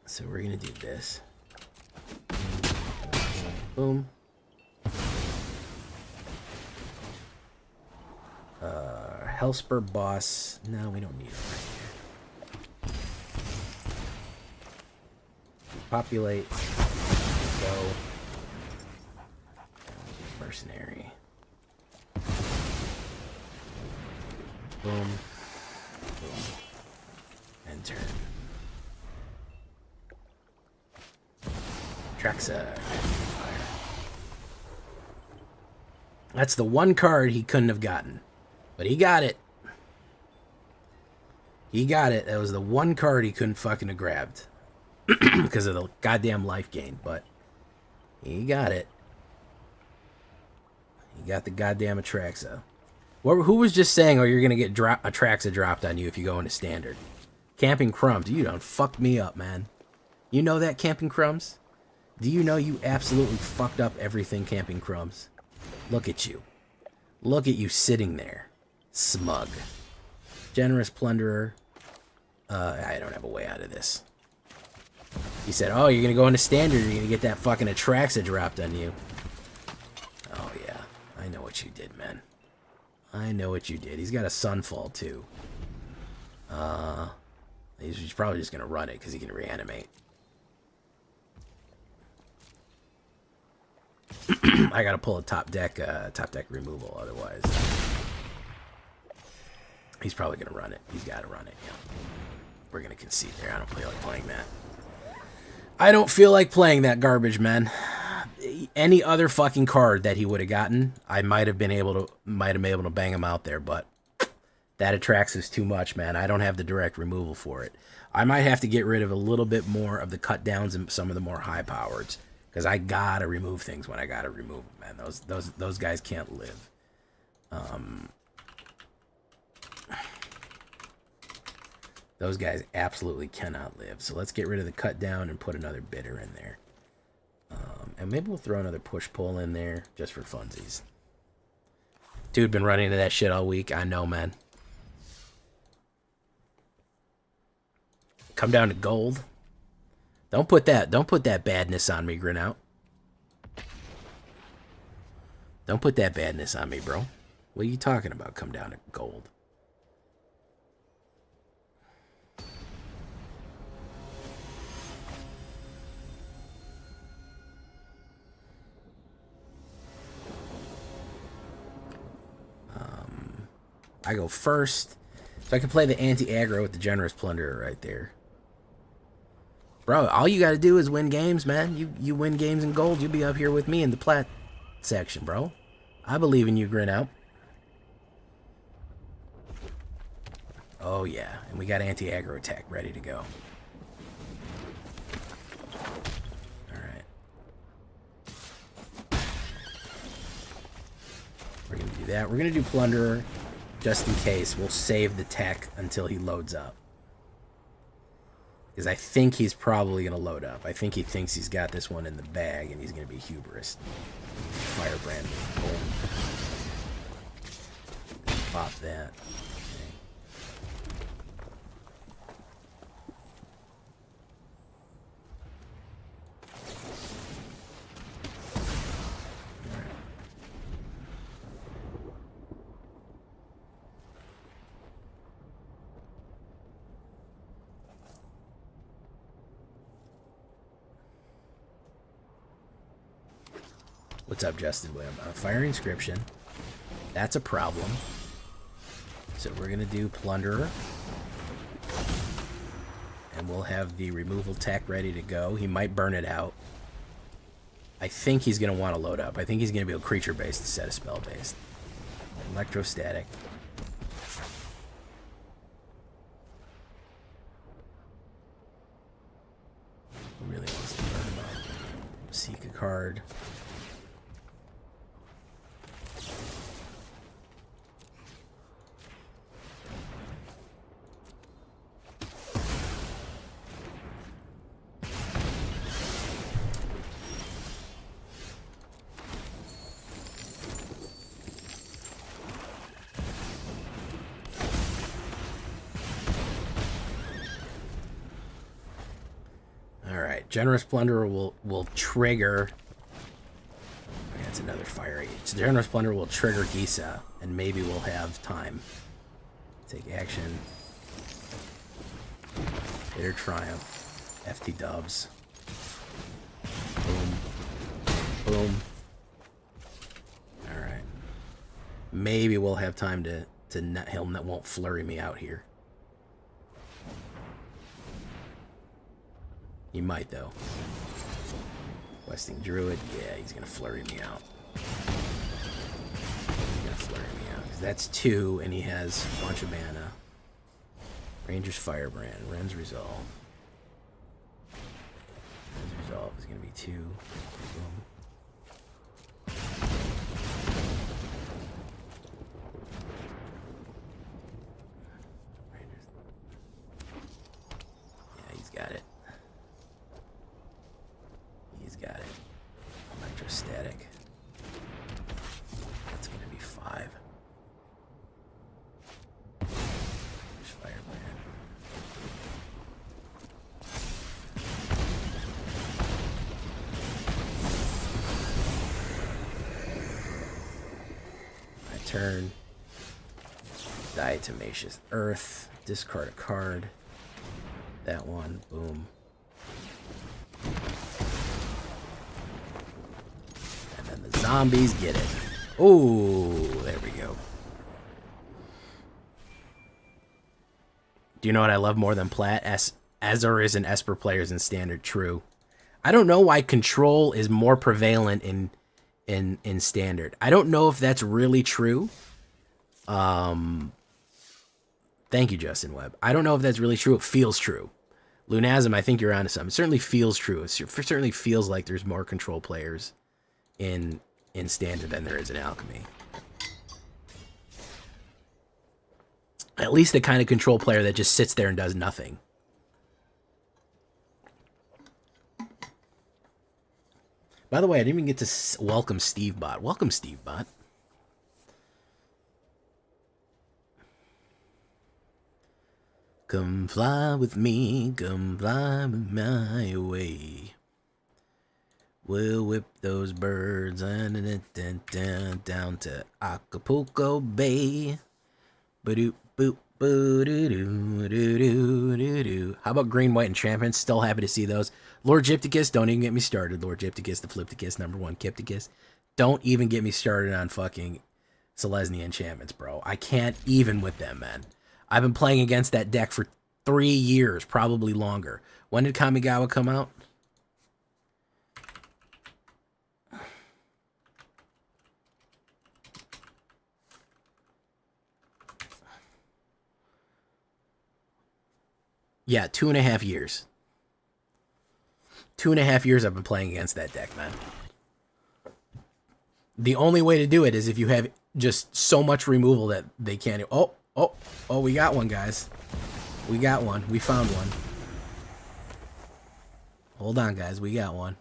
So we're going to do this. Boom. Hellspur boss. No, we don't need him right here. Populate. Go. Mercenary. Boom. Boom. And turn. Traxa. That's the one card he couldn't have gotten. But he got it. He got it. That was the one card he couldn't fucking have grabbed. Because of the goddamn life gain. But he got it. He got the goddamn Atraxa. Who was just saying, oh, you're going to get Atraxa dropped on you if you go into Standard? Camping Crumbs. You done fucked me up, man. You know that, Camping Crumbs? Do you know you absolutely fucked up everything, Camping Crumbs? Look at you. Look at you sitting there. Smug. Generous Plunderer. I don't have a way out of this. He said, oh, you're going to go into Standard, you're going to get that fucking Atraxa dropped on you. Oh, yeah. I know what you did, man. I know what you did. He's got a Sunfall, too. He's probably just going to run it because he can reanimate. I got to pull a top deck removal, otherwise. He's probably going to run it. He's got to run it, yeah. We're going to concede there. I don't feel like playing that. I don't feel like playing that garbage, man. Any other fucking card that he would have gotten, I might have been able to bang him out there, but that Atraxa too much, man. I don't have the direct removal for it. I might have to get rid of a little bit more of the cut downs and some of the more high powers, because I gotta remove things when I gotta remove them, man. Those guys can't live. Those guys absolutely cannot live. So let's get rid of the cut down and put another bidder in there. And maybe we'll throw another push-pull in there just for funsies. Dude, been running into that shit all week. I know, man. Come down to gold. Don't put that badness on me, Grinout. Don't put that badness on me, bro. What are you talking about? Come down to gold. I go first, so I can play the anti-aggro with the Generous Plunderer right there. Bro, all you gotta do is win games, man. You win games in gold, you'll be up here with me in the plat section, bro. I believe in you, Grinout. Oh, yeah. And we got anti-aggro attack ready to go. Alright. We're gonna do that. We're gonna do Plunderer. Just in case, we'll save the tech until he loads up. Because I think he's probably going to load up. I think he thinks he's got this one in the bag, and he's going to be hubris. Firebrand. Boom. Pop that. What's up, Justin William? Fire Inscription. That's a problem. So we're going to do Plunderer. And we'll have the removal tech ready to go. He might burn it out. I think he's going to want to load up. I think he's going to be a creature-based instead of spell-based. Electrostatic. He really wants to burn him up. Seek a card. Generous Plunderer will trigger Fire Age. General Splendor will trigger Gisa, and maybe we'll have time. Take action. Bitter Triumph. FT Dubs. Boom. Boom. Alright. Maybe we'll have time to he won't flurry me out here. He might, though. Questing Druid. Yeah, he's going to flurry me out. He's going to flurry me out. 'Cause that's 2, and he has a bunch of mana. Ranger's Firebrand. Ren's Resolve. Ren's Resolve is going to be 2. Boom. Yeah, he's got it. He's got it. Electrostatic. That's going to be 5. There's Firebrand. My turn. Diatomaceous Earth. Discard a card. That one. Boom. And then the zombies get it. Oh, there we go. Do you know what I love more than Plat? Azor is an Esper players in Standard. True. I don't know why Control is more prevalent in Standard. I don't know if that's really true. Thank you, Justin Webb. I don't know if that's really true. It feels true. Lunasm, I think you're onto something. It certainly feels true. It certainly feels like there's more Control players in Standard than there is in Alchemy. At least the kind of Control player that just sits there and does nothing. By the way, I didn't even get to welcome Steve Bot. Welcome, Steve Bot. Come fly with me, come fly with my way. We'll whip those birds down to Acapulco Bay. Ba-doop, boop, boo-doo-doo-doo-doo-doo-doo. How about Green, White, Enchantments? Still happy to see those. Lord Gypticus, don't even get me started. Lord Gypticus, the Flipticus, #1 Kypticus. Don't even get me started on fucking Selesnya enchantments, bro. I can't even with them, man. I've been playing against that deck for 3 years, probably longer. When did Kamigawa come out? Yeah, 2.5 years. 2.5 years I've been playing against that deck, man. The only way to do it is if you have just so much removal that they can't... Oh, we got one, guys. We got one. We found one. Hold on, guys. We got one.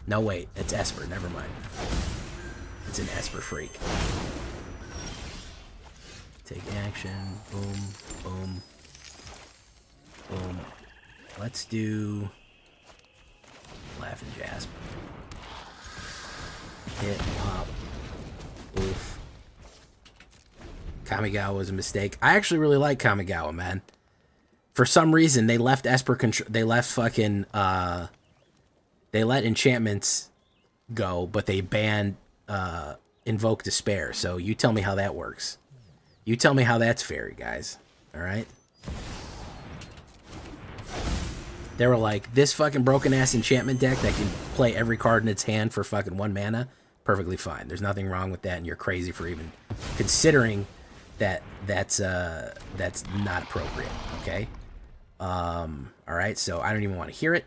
No, wait. It's Esper. Never mind. It's an Esper freak. Take action. Boom. Boom. Boom. Let's do... Laughing Jasp. Hit. Pop. Oof. Kamigawa was a mistake. I actually really like Kamigawa, man. For some reason, they left Esper control. They left fucking. They let enchantments go, but they banned Invoke Despair. So you tell me how that works. You tell me how that's fair, guys. All right. They were like, this fucking broken ass enchantment deck that can play every card in its hand for fucking 1 mana. Perfectly fine. There's nothing wrong with that, and you're crazy for even considering that's not appropriate. Okay. All right. So I don't even want to hear it.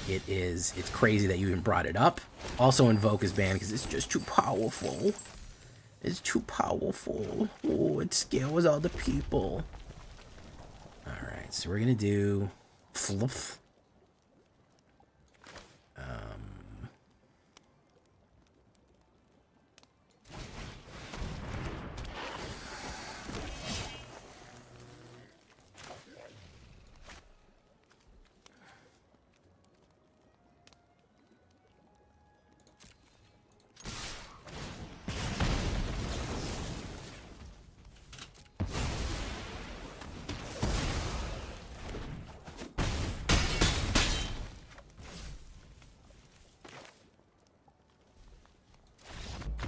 It's crazy that you even brought it up. Also, Invoke is banned because it's just too powerful. It's too powerful. Oh, it scares all the people. All right. So we're gonna do fluff.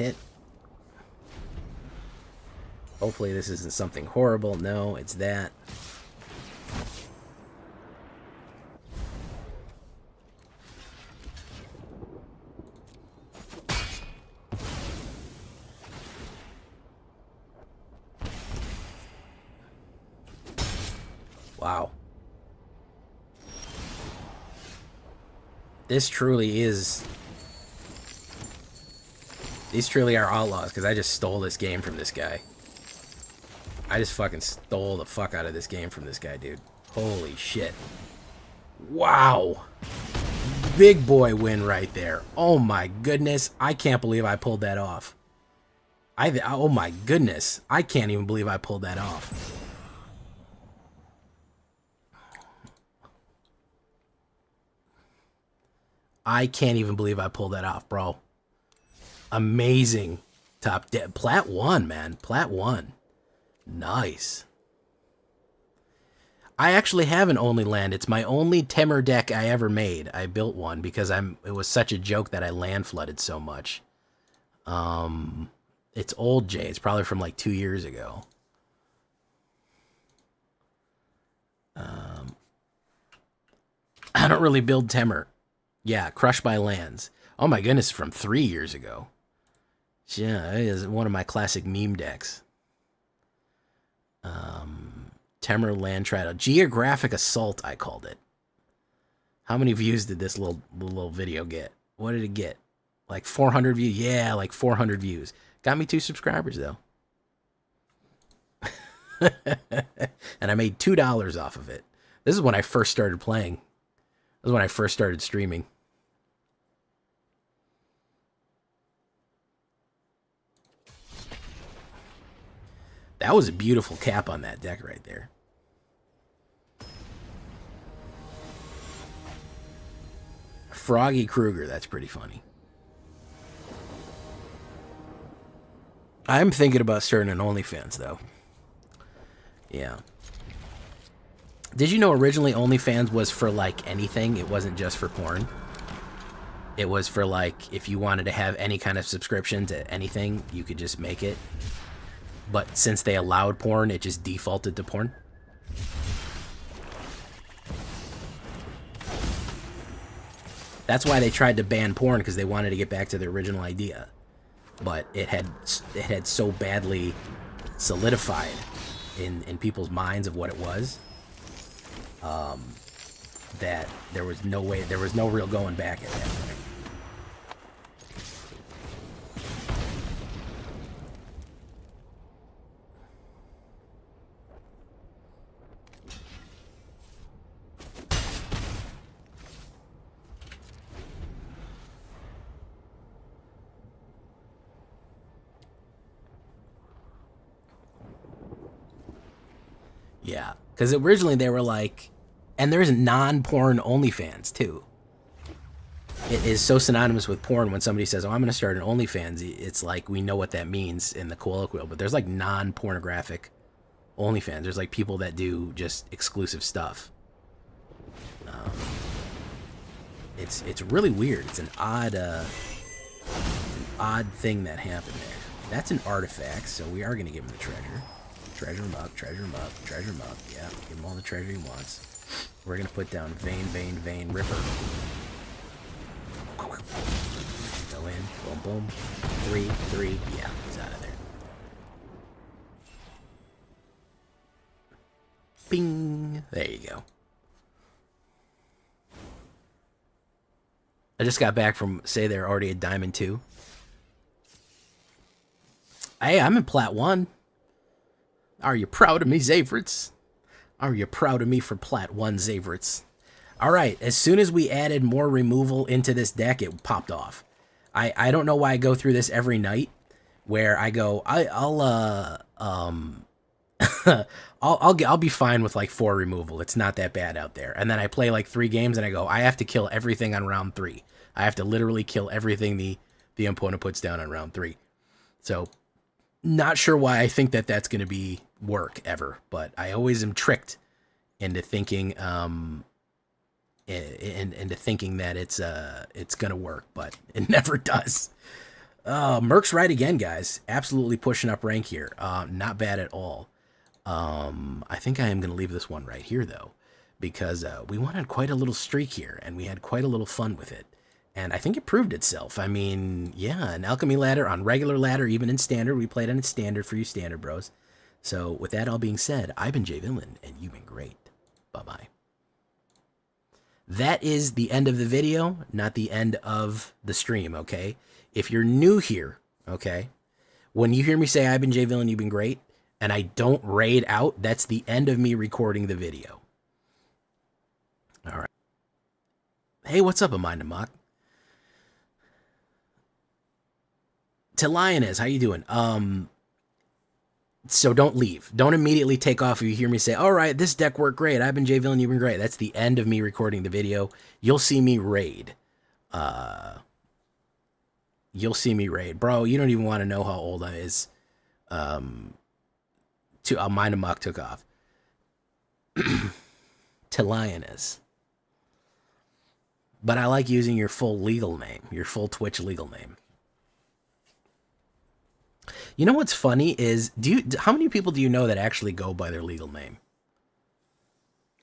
hit. Hopefully this isn't something horrible. No, it's that. Wow. This truly is... These truly are Outlaws, because I just stole this game from this guy. I just fucking stole the fuck out of this game from this guy, dude. Holy shit. Wow. Big boy win right there. Oh my goodness. I can't believe I pulled that off. Oh my goodness. I can't even believe I pulled that off. I can't even believe I pulled that off, bro. Amazing. Plat 1, man. Plat 1. Nice. I actually have an Only Land. It's my only Temur deck I ever made. I built one because it was such a joke that I land flooded so much. It's old, Jay. It's probably from like 2 years ago. I don't really build Temur. Yeah, Crushed by Lands. Oh my goodness, from 3 years ago. Yeah, it is one of my classic meme decks. Temur Land Trial. Geographic Assault, I called it. How many views did this little video get? What did it get? Like 400 views? Yeah, like 400 views. Got me 2 subscribers, though. And I made $2 off of it. This is when I first started playing. This is when I first started streaming. That was a beautiful cap on that deck right there. Froggy Kruger, that's pretty funny. I'm thinking about starting an OnlyFans, though. Yeah. Did you know originally OnlyFans was for, like, anything? It wasn't just for porn. It was for, like, if you wanted to have any kind of subscription to anything, you could just make it. But since they allowed porn, it just defaulted to porn. That's why they tried to ban porn, because they wanted to get back to the original idea. But it had so badly solidified in people's minds of what it was, that there was no way, there was no real going back at that point. Yeah, because originally they were like, and there's non-porn OnlyFans too. It is so synonymous with porn when somebody says, oh, I'm going to start an OnlyFans. It's like, we know what that means in the colloquial, but there's like non-pornographic OnlyFans. There's like people that do just exclusive stuff. It's really weird. It's an odd thing that happened there. That's an artifact, so we are going to give him the treasure. Treasure him up, treasure him up, treasure him up. Yeah, give him all the treasure he wants. We're going to put down Vein, Ripper. Go in, boom, boom. 3, yeah, he's out of there. Bing! There you go. I just got back from, say they're already at Diamond 2. Hey, I'm in Plat 1. Are you proud of me, Zavrits? Are you proud of me for Plat 1, Zavrits? All right, as soon as we added more removal into this deck, it popped off. I don't know why I go through this every night, where I go, I'll be fine with like 4 removal. It's not that bad out there. And then I play like 3 games and I go, I have to kill everything on round 3. I have to literally kill everything the opponent puts down on round 3. So, not sure why I think that that's going to be work ever, but I always am tricked into thinking into thinking that it's going to work, but it never does. Merc's right again, guys. Absolutely pushing up rank here. Not bad at all. I think I am going to leave this one right here, though, because we went on quite a little streak here, and we had quite a little fun with it. And I think it proved itself. I mean, yeah, an alchemy ladder on regular ladder, even in standard. We played on standard for you standard bros. So with that all being said, I've been Jay Villain, and you've been great. Bye-bye. That is the end of the video, not the end of the stream, okay? If you're new here, okay, when you hear me say I've been Jay Villain, you've been great, and I don't raid out, that's the end of me recording the video. All right. Hey, what's up, Amanda Mock? To Lioness, how you doing? So don't leave. Don't immediately take off if you hear me say, all right, this deck worked great. I've been Jay Villain, you've been great. That's the end of me recording the video. You'll see me raid. You'll see me raid. Bro, you don't even want to know how old I is. Mind Amok took off. To Lioness. But I like using your full legal name, your full Twitch legal name. You know what's funny is, how many people do you know that actually go by their legal name?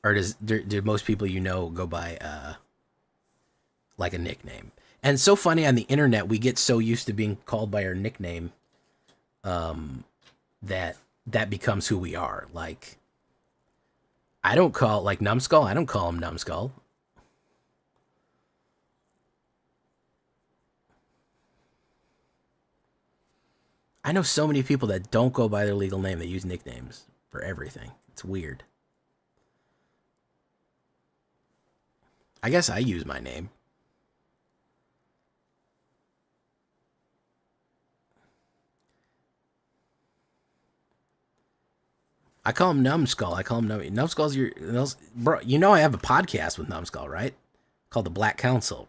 Or do most people you know go by like a nickname? And it's so funny, on the internet, we get so used to being called by our nickname that becomes who we are. Like, I don't call, like, Numbskull, I don't call him Numbskull. I know so many people that don't go by their legal name. They use nicknames for everything. It's weird. I guess I use my name. I call him Numbskull. I call him Numbskull's your... Bro, you know I have a podcast with Numbskull, right? Called The Black Council.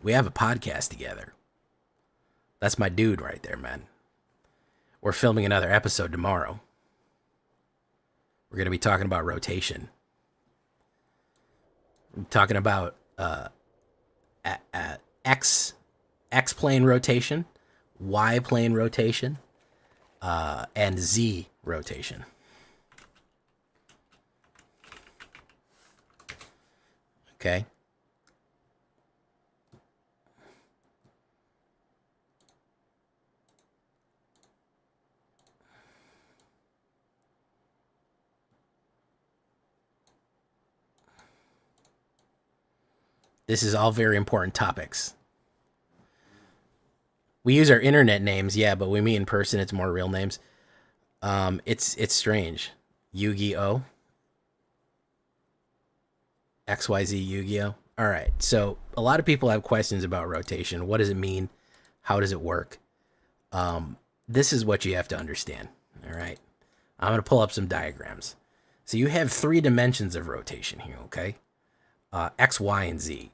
We have a podcast together. That's my dude right there, man. We're filming another episode tomorrow. We're going to be talking about rotation. We're talking about X plane rotation, Y plane rotation, and Z rotation. Okay. This is all very important topics. We use our internet names, yeah, but when we meet in person, it's more real names. It's strange. Yu-Gi-Oh! XYZ Yu-Gi-Oh! All right, so a lot of people have questions about rotation. What does it mean? How does it work? This is what you have to understand, all right? I'm going to pull up some diagrams. So you have 3 dimensions of rotation here, okay? X, Y, and Z.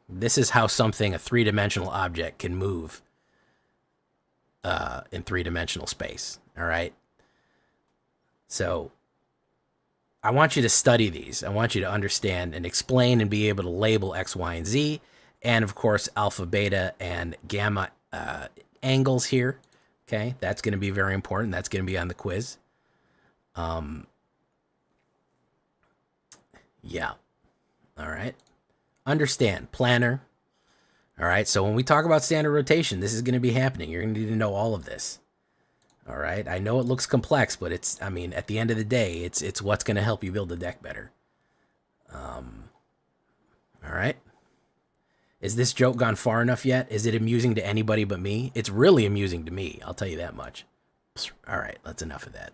This is how something, a 3-dimensional object, can move in 3-dimensional space, all right? So I want you to study these. I want you to understand and explain and be able to label X, Y, and Z, and of course alpha, beta, and gamma angles here, okay? That's going to be very important. That's going to be on the quiz. Yeah. All right. Understand. Planner. All right. So when we talk about standard rotation, this is going to be happening. You're going to need to know all of this. All right. I know it looks complex, but it's, I mean, at the end of the day, it's what's going to help you build the deck better. All right. Is this joke gone far enough yet? Is it amusing to anybody but me? It's really amusing to me. I'll tell you that much. All right. That's enough of that.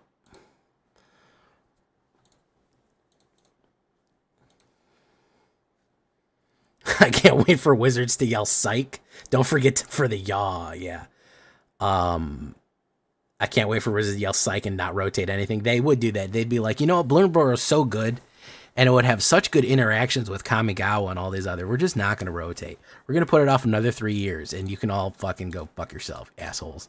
I can't wait for Wizards to yell psych. Don't forget for the yaw, yeah. I can't wait for Wizards to yell psych and not rotate anything. They would do that. They'd be like, you know what, Bloomberg is so good, and it would have such good interactions with Kamigawa and all these other. We're just not going to rotate. We're going to put it off another 3 years, and you can all fucking go fuck yourself, assholes.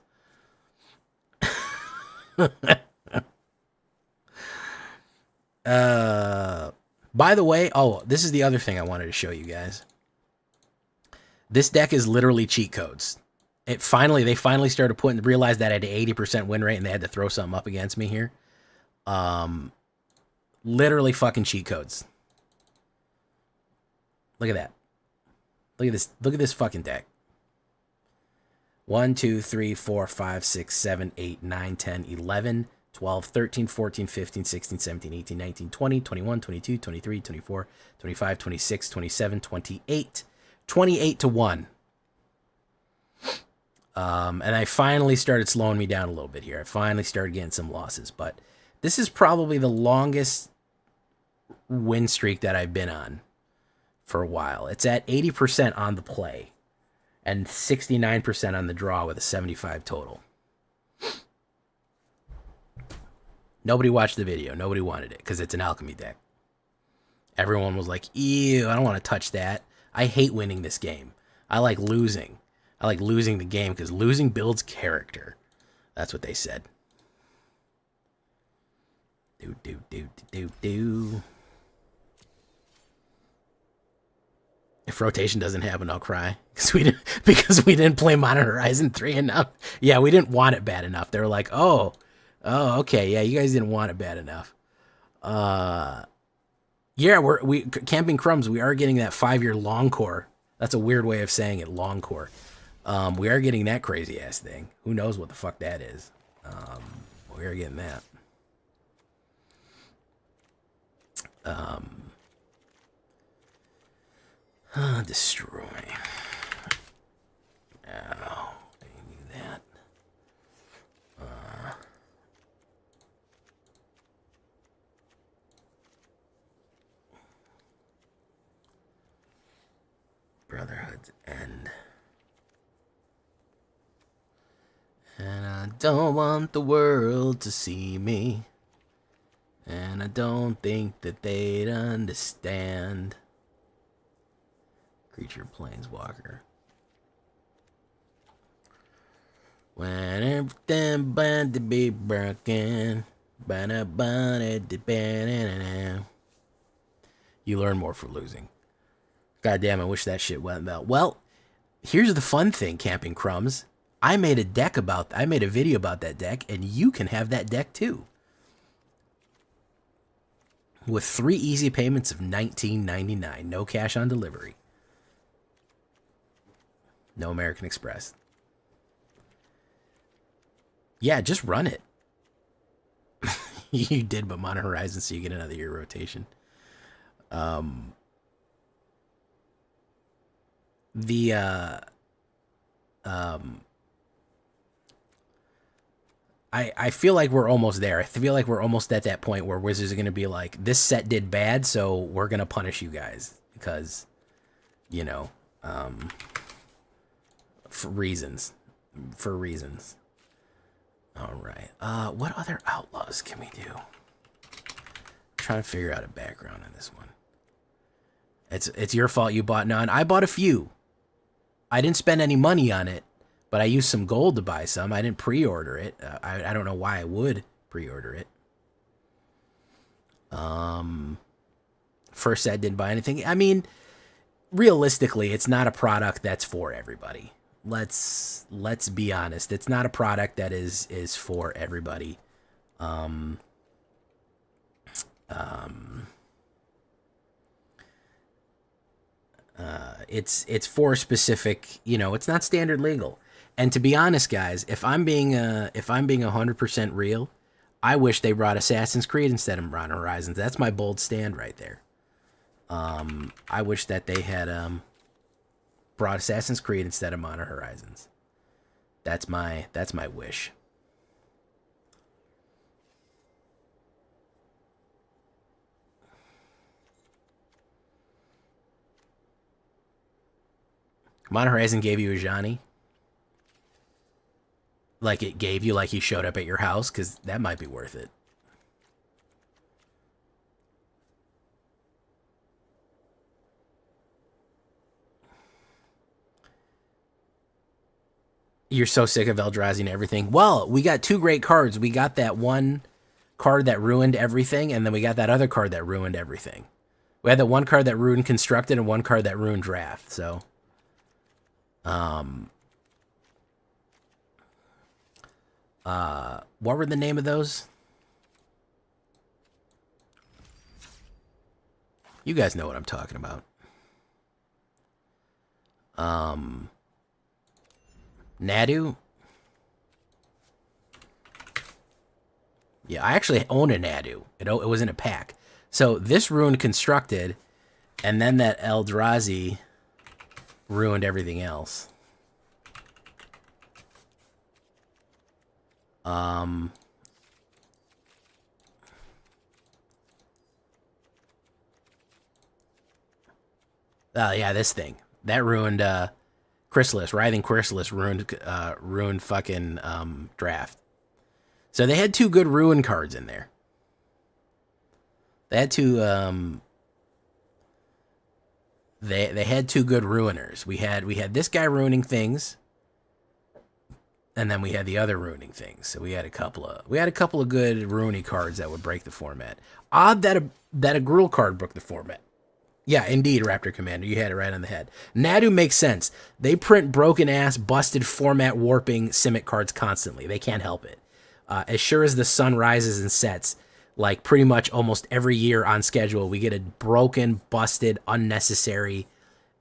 By the way, oh, this is the other thing I wanted to show you guys. This deck is literally cheat codes. They finally started realized that I had an 80% win rate and they had to throw something up against me here. Literally fucking cheat codes. Look at that. Look at this. Look at this fucking deck. 1, 2, 3, 4, 5, 6, 7, 8, 9, 10, 11, 12, 13, 14, 15, 16, 17, 18, 19, 20, 21, 22, 23, 24, 25, 26, 27, 28. 28 to 1. And I finally started slowing me down a little bit here. I finally started getting some losses. But this is probably the longest win streak that I've been on for a while. It's at 80% on the play and 69% on the draw with a 75 total. Nobody watched the video. Nobody wanted it because it's an alchemy deck. Everyone was like, ew, I don't want to touch that. I hate winning this game. I like losing. I like losing the game because losing builds character. That's what they said. Do. If rotation doesn't happen, I'll cry because we didn't play Modern Horizon 3 enough. Yeah, we didn't want it bad enough. They were like, oh, okay, yeah, you guys didn't want it bad enough. Yeah, we Camping Crumbs, we are getting that 5-year long core. That's a weird way of saying it, long core. We are getting that crazy ass thing. Who knows what the fuck that is? We are getting that. Destroy. Oh, I need that. Brotherhood's End. And I don't want the world to see me. And I don't think that they'd understand. Creature Planeswalker. When everything bound to be broken. You learn more for losing. God damn, I wish that shit went well. Well, here's the fun thing, Camping Crumbs. I made a video about that deck, and you can have that deck too. With 3 easy payments of $19.99. No cash on delivery. No American Express. Yeah, just run it. You did, but Modern Horizon, so you get another year rotation. I feel like we're almost there. I feel like we're almost at that point where Wizards are going to be like, this set did bad, so we're going to punish you guys. Because, you know, for reasons. All right. What other Outlaws can we do? I'm trying to figure out a background on this one. It's your fault you bought none. I bought a few. I didn't spend any money on it, but I used some gold to buy some. I didn't pre-order it. I don't know why I would pre-order it. First set didn't buy anything. I mean, realistically, it's not a product that's for everybody. Let's be honest. It's not a product that is for everybody. It's for specific, you know, it's not standard legal. And to be honest, guys, if I'm being 100% real, I wish they brought Assassin's Creed instead of Modern Horizons. That's my bold stand right there. I wish that they had brought Assassin's Creed instead of Modern Horizons. That's my wish. Modern Horizon gave you a Johnny. Like it gave you, like he showed up at your house, because that might be worth it. You're so sick of Eldrazi and everything. Well, we got two great cards. We got that one card that ruined everything, and then we got that other card that ruined everything. We had that one card that ruined Constructed and one card that ruined Draft. So, what were the name of those? You guys know what I'm talking about. Nadu? Yeah, I actually own a Nadu. It was in a pack. So this ruined Constructed, and then that Eldrazi ruined everything else. Yeah, this thing. That ruined Chrysalis. Writhing Chrysalis ruined fucking Draft. So they had two good ruin cards in there. They had two they had two good ruiners. We had this guy ruining things, and then we had the other ruining things. So we had a couple of good ruiny cards that would break the format. Odd that a Gruul card broke the format. Yeah, indeed, Raptor Commander. You had it right on the head. Nadu makes sense. They print broken-ass, busted, format-warping Simic cards constantly. They can't help it. As sure as the sun rises and sets, like pretty much almost every year on schedule, we get a broken, busted, unnecessary,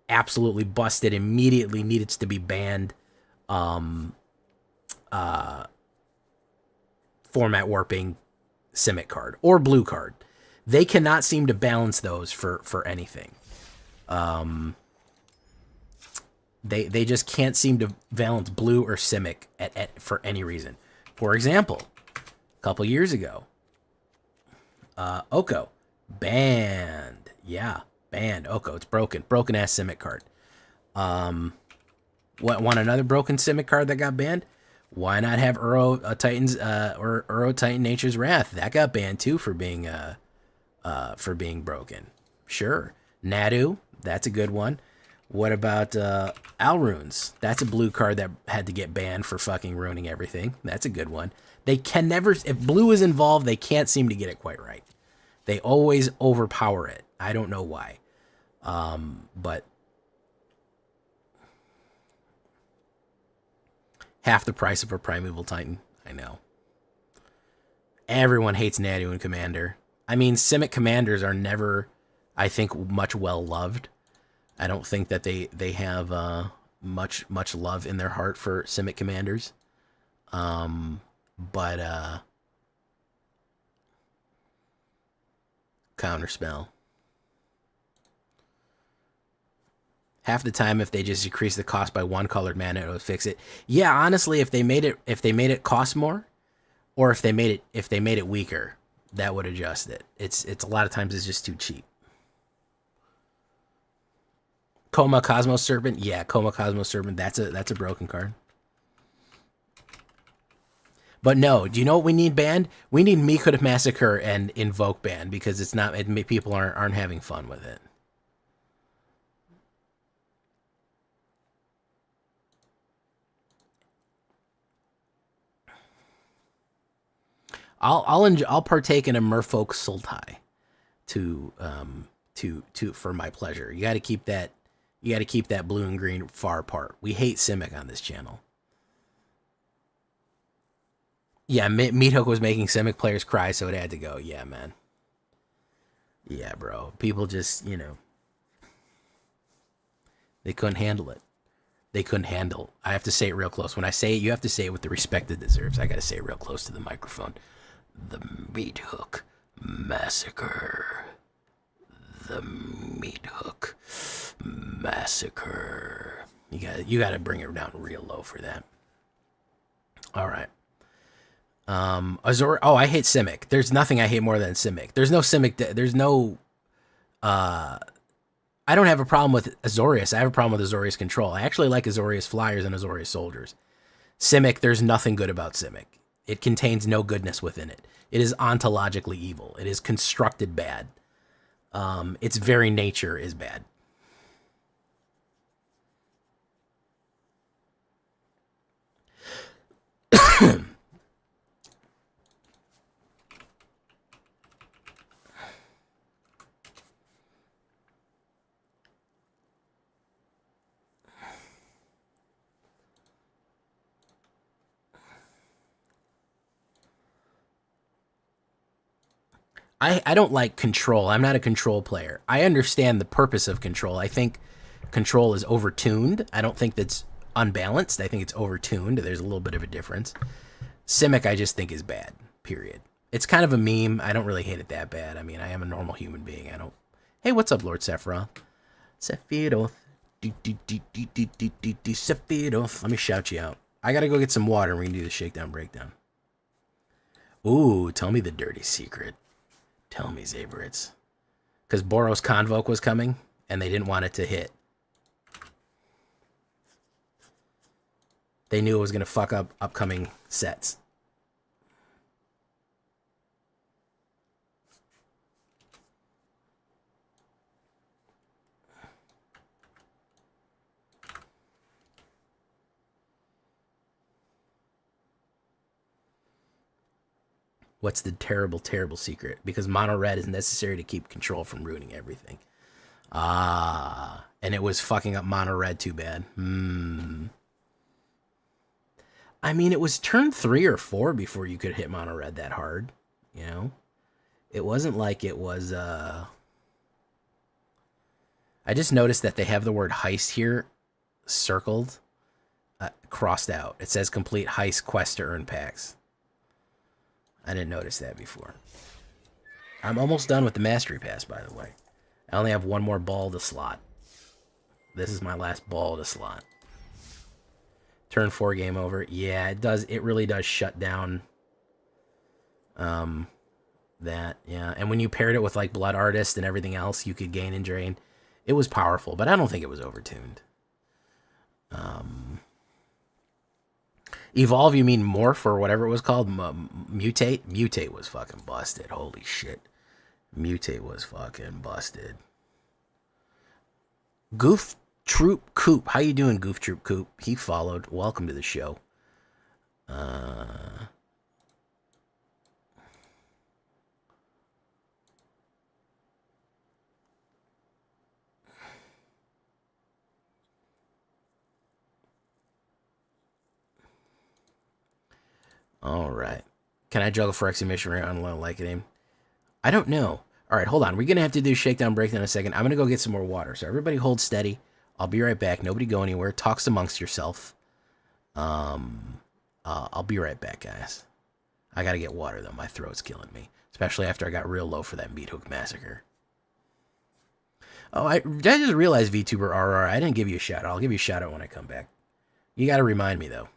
absolutely busted, immediately needs to be banned format-warping Simic card or blue card. They cannot seem to balance those for anything. They just can't seem to balance blue or Simic for any reason. For example, a couple years ago, Oko banned. Yeah, banned Oko. It's broken. Broken ass Simic card. Want another broken Simic card that got banned? Why not have Uro Titan Nature's Wrath? That got banned too for being broken. Sure. Nadu, that's a good one. What about Alrunes? That's a blue card that had to get banned for fucking ruining everything. That's a good one. They can never, if blue is involved, they can't seem to get it quite right. They always overpower it. I don't know why. But half the price of a Primeval Titan. I know. Everyone hates Nadu and Commander. I mean, Simic Commanders are never, I think, much well loved. I don't think that they have much love in their heart for Simic Commanders. But Counterspell. Half the time, if they just decrease the cost by one colored mana, it would fix it. Yeah, honestly, if they made it cost more, or if they made it weaker, that would adjust it. It's a lot of times it's just too cheap. Coma Cosmos Serpent, yeah, Coma Cosmos Serpent. That's a broken card. But no, do you know what we need banned? We need Mikoda Massacre and Invoke banned because it's not. People aren't having fun with it. I'll partake in a Merfolk Sultai for my pleasure. You got to keep that blue and green far apart. We hate Simic on this channel. Yeah, Meathook was making Simic players cry, so it had to go. Yeah, man. Yeah, bro. People just, they couldn't handle it. They couldn't handle. I have to say it real close. When I say it, you have to say it with the respect it deserves. I got to say it real close to the microphone. The Meathook Massacre. The Meathook Massacre. You got to bring it down real low for that. All right. Azor. Oh, I hate Simic. There's nothing I hate more than Simic. There's no Simic. There's no. I don't have a problem with Azorius. I have a problem with Azorius Control. I actually like Azorius Flyers and Azorius Soldiers. Simic. There's nothing good about Simic. It contains no goodness within it. It is ontologically evil. It is constructed bad. Its very nature is bad. I don't like control. I'm not a control player. I understand the purpose of control. I think control is overtuned. I don't think that's unbalanced. I think it's overtuned. There's a little bit of a difference. Simic, I just think is bad, period. It's kind of a meme. I don't really hate it that bad. I mean, I am a normal human being. I don't... Hey, what's up, Lord Sephiroth? Sephiroth. Sephiroth. Let me shout you out. I gotta go get some water and we can do the shakedown breakdown. Ooh, tell me the dirty secret. Tell me, Zabritz. Because Boros Convoke was coming, and they didn't want it to hit. They knew it was going to fuck up upcoming sets. What's the terrible, terrible secret? Because mono red is necessary to keep control from ruining everything. Ah, and it was fucking up mono red too bad. I mean, it was turn 3 or 4 before you could hit mono red that hard, you know? It wasn't like it was, I just noticed that they have the word heist here circled, crossed out. It says complete heist quest to earn packs. I didn't notice that before. I'm almost done with the Mastery Pass, by the way. I only have one more ball to slot. This is my last ball to slot. Turn 4 game over. Yeah, it does. It really does shut down that. Yeah, and when you paired it with like Blood Artist and everything else, you could gain and drain. It was powerful, but I don't think it was overtuned. Evolve, you mean morph or whatever it was called? Mutate? Mutate was fucking busted. Holy shit. Mutate was fucking busted. Goof Troop Coop. How you doing, Goof Troop Coop? He followed. Welcome to the show. All right. Can I juggle for exhibition right on low like it? I don't know. All right, hold on. We're going to have to do shakedown breakdown in a second. I'm going to go get some more water. So everybody hold steady. I'll be right back. Nobody go anywhere. Talks amongst yourself. I'll be right back, guys. I got to get water, though. My throat's killing me. Especially after I got real low for that Meat Hook Massacre. Oh, I just realized, VTuber RR, I didn't give you a shout out. I'll give you a shout out when I come back. You got to remind me, though.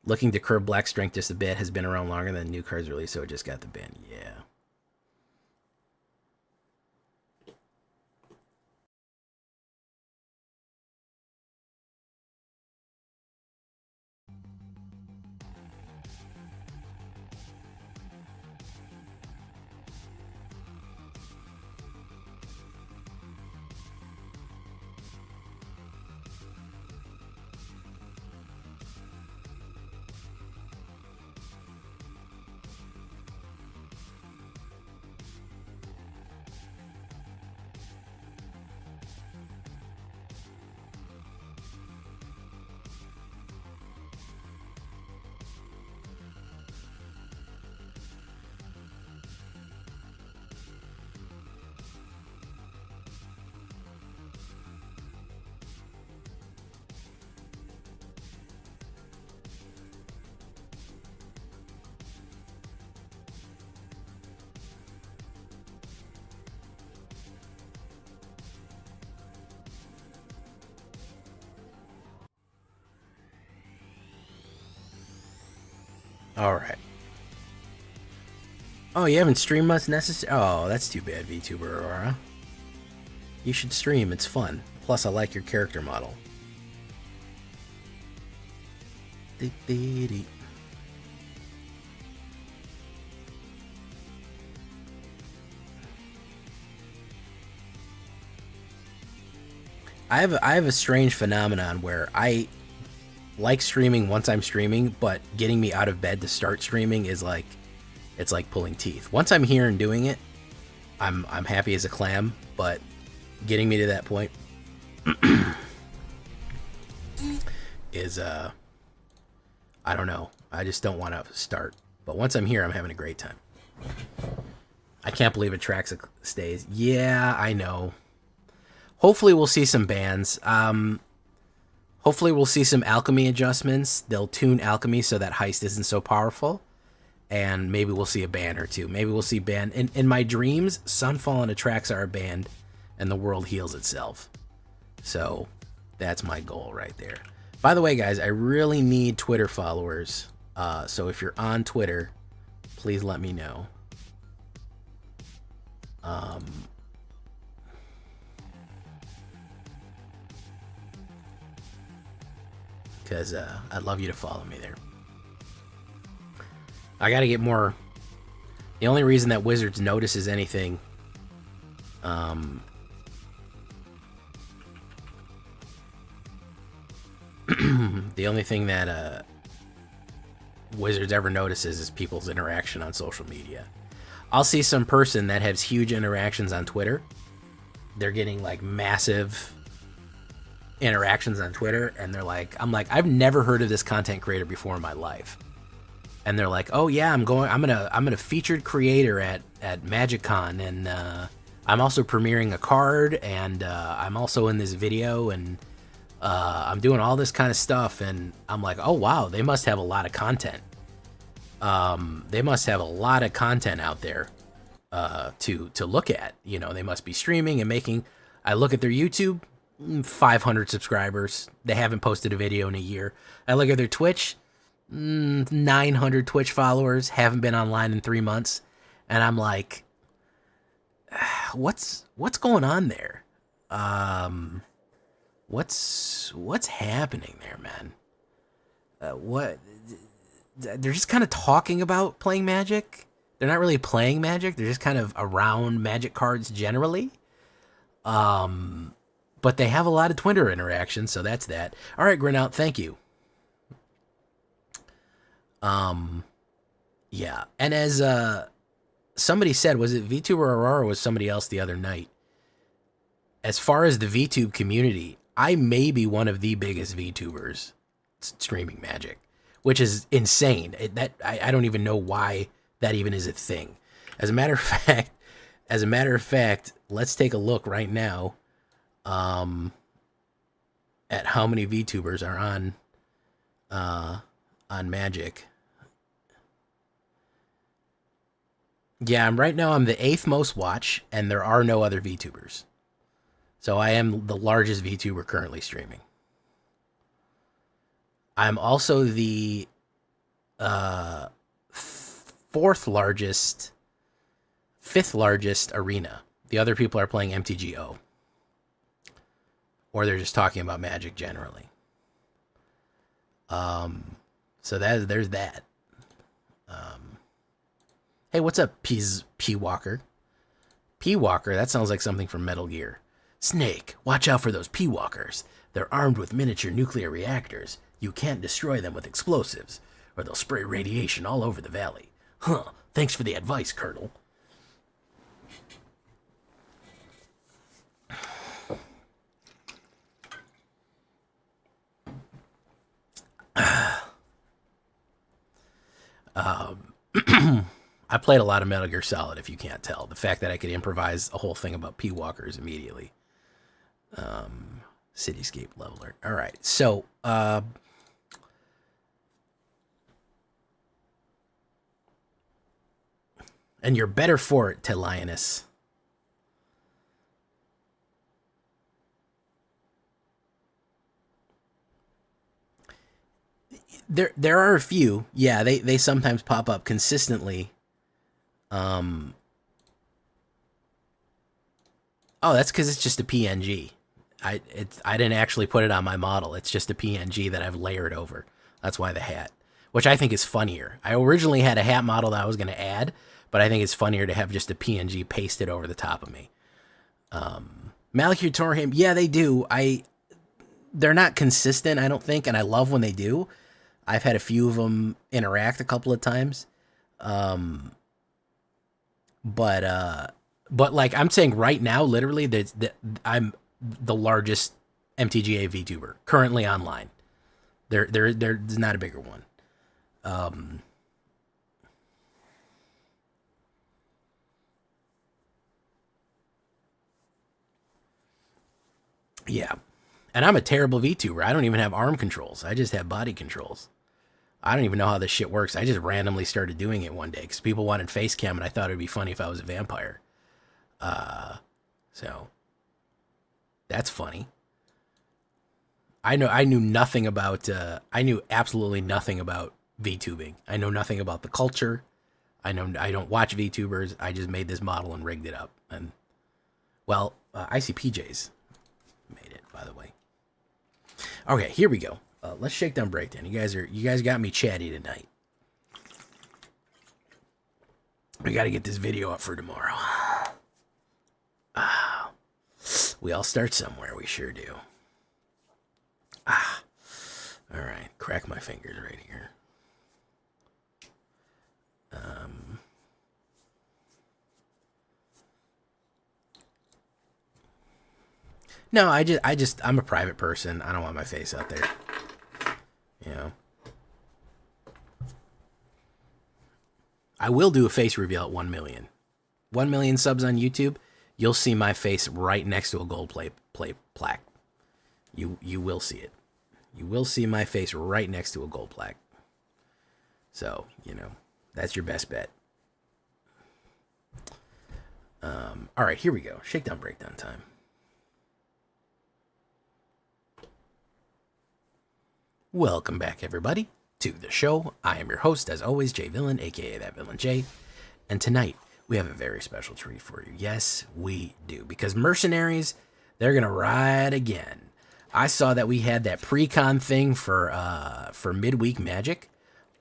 Looking to curb black strength just a bit, has been around longer than new cards released, so it just got the ban. Yeah. All right. Oh, you haven't streamed much necessary? Oh, that's too bad, VTuber Aurora. You should stream. It's fun. Plus, I like your character model. I have a strange phenomenon where I like streaming once I'm streaming, but getting me out of bed to start streaming is like, it's like pulling teeth. Once I'm here and doing it, I'm happy as a clam, but getting me to that point is I don't know. I just don't want to start, But once I'm here, I'm having a great time. I can't believe Atraxa stays. Yeah, I know. Hopefully we'll see some bans. Hopefully we'll see some alchemy adjustments. They'll tune alchemy so that heist isn't so powerful. And maybe we'll see a ban or two. Maybe we'll see ban. In my dreams, Sunfall and Atraxa are banned, and the world heals itself. So that's my goal right there. By the way, guys, I really need Twitter followers. So if you're on Twitter, please let me know. Because I'd love you to follow me there. I got to get more. The only reason that Wizards notices anything the only thing that Wizards ever notices is people's interaction on social media. I'll see some person that has huge interactions on Twitter. They're getting like massive interactions on Twitter, and they're like, I'm like, I've never heard of this content creator before in my life. And they're like, oh yeah, I'm gonna featured creator at MagicCon, and I'm also premiering a card, and I'm also in this video, and I'm doing all this kind of stuff. And I'm like, oh wow, they must have a lot of content. They must have a lot of content out there to look at. You know, they must be streaming and making. I look at their YouTube, 500 subscribers. They haven't posted a video in a year. I look at their Twitch, 900 Twitch followers, haven't been online in 3 months. And I'm like, what's going on there? What's happening there, man? They're just kind of talking about playing Magic. They're not really playing Magic. They're just kind of around Magic cards generally. But they have a lot of Twitter interactions, so that's that. All right, Grinout, thank you. Yeah, and as somebody said, was it VTuber Aurora or was somebody else the other night? As far as the VTube community, I may be one of the biggest VTubers streaming Magic, which is insane. I don't even know why that even is a thing. As a matter of fact, let's take a look right now at how many VTubers are on Magic. Yeah, I'm the 8th most watch, and there are no other VTubers. So I am the largest VTuber currently streaming. I'm also the 5th largest arena. The other people are playing MTGO. Or they're just talking about Magic generally. So there's that. Hey, what's up, P Walker? P Walker, that sounds like something from Metal Gear. Snake, watch out for those P Walkers. They're armed with miniature nuclear reactors. You can't destroy them with explosives, or they'll spray radiation all over the valley. Huh, thanks for the advice, Colonel. I played a lot of Metal Gear Solid, if you can't tell. The fact that I could improvise a whole thing about P-Walkers immediately. Cityscape leveler. All right, so... and you're better for it, Telionus. There are a few. Yeah, they sometimes pop up consistently. Oh, that's because it's just a PNG. I didn't actually put it on my model. It's just a PNG that I've layered over. That's why the hat, which I think is funnier. I originally had a hat model that I was going to add, but I think it's funnier to have just a PNG pasted over the top of me. Malakir Torham, yeah, they do. They're not consistent, I don't think, and I love when they do. I've had a few of them interact a couple of times. But like I'm saying right now, literally, I'm the largest MTGA VTuber currently online. There's not a bigger one. Yeah. And I'm a terrible VTuber. I don't even have arm controls. I just have body controls. I don't even know how this shit works. I just randomly started doing it one day because people wanted face cam, and I thought it'd be funny if I was a vampire. So that's funny. I knew nothing about. I knew absolutely nothing about VTubing. I know nothing about the culture. I don't watch VTubers. I just made this model and rigged it up. And well, ICPJs made it, by the way. Okay, here we go. Let's Shakedown Breakdown. You guys got me chatty tonight. We got to get this video up for tomorrow. We all start somewhere. We sure do. All right. Crack my fingers right here. No, I'm a private person. I don't want my face out there. You know. I will do a face reveal at 1 million. 1 million subs on YouTube. You'll see my face right next to a gold plate plaque. You will see it. You will see my face right next to a gold plaque. So, you know, that's your best bet. All right, here we go. Shakedown Breakdown time. Welcome back, everybody, to the show. I am your host, as always, Jay Villain, aka That Villain Jay. And tonight, we have a very special treat for you. Yes, we do. Because Mercenaries, they're going to ride again. I saw that we had that pre-con thing for midweek Magic.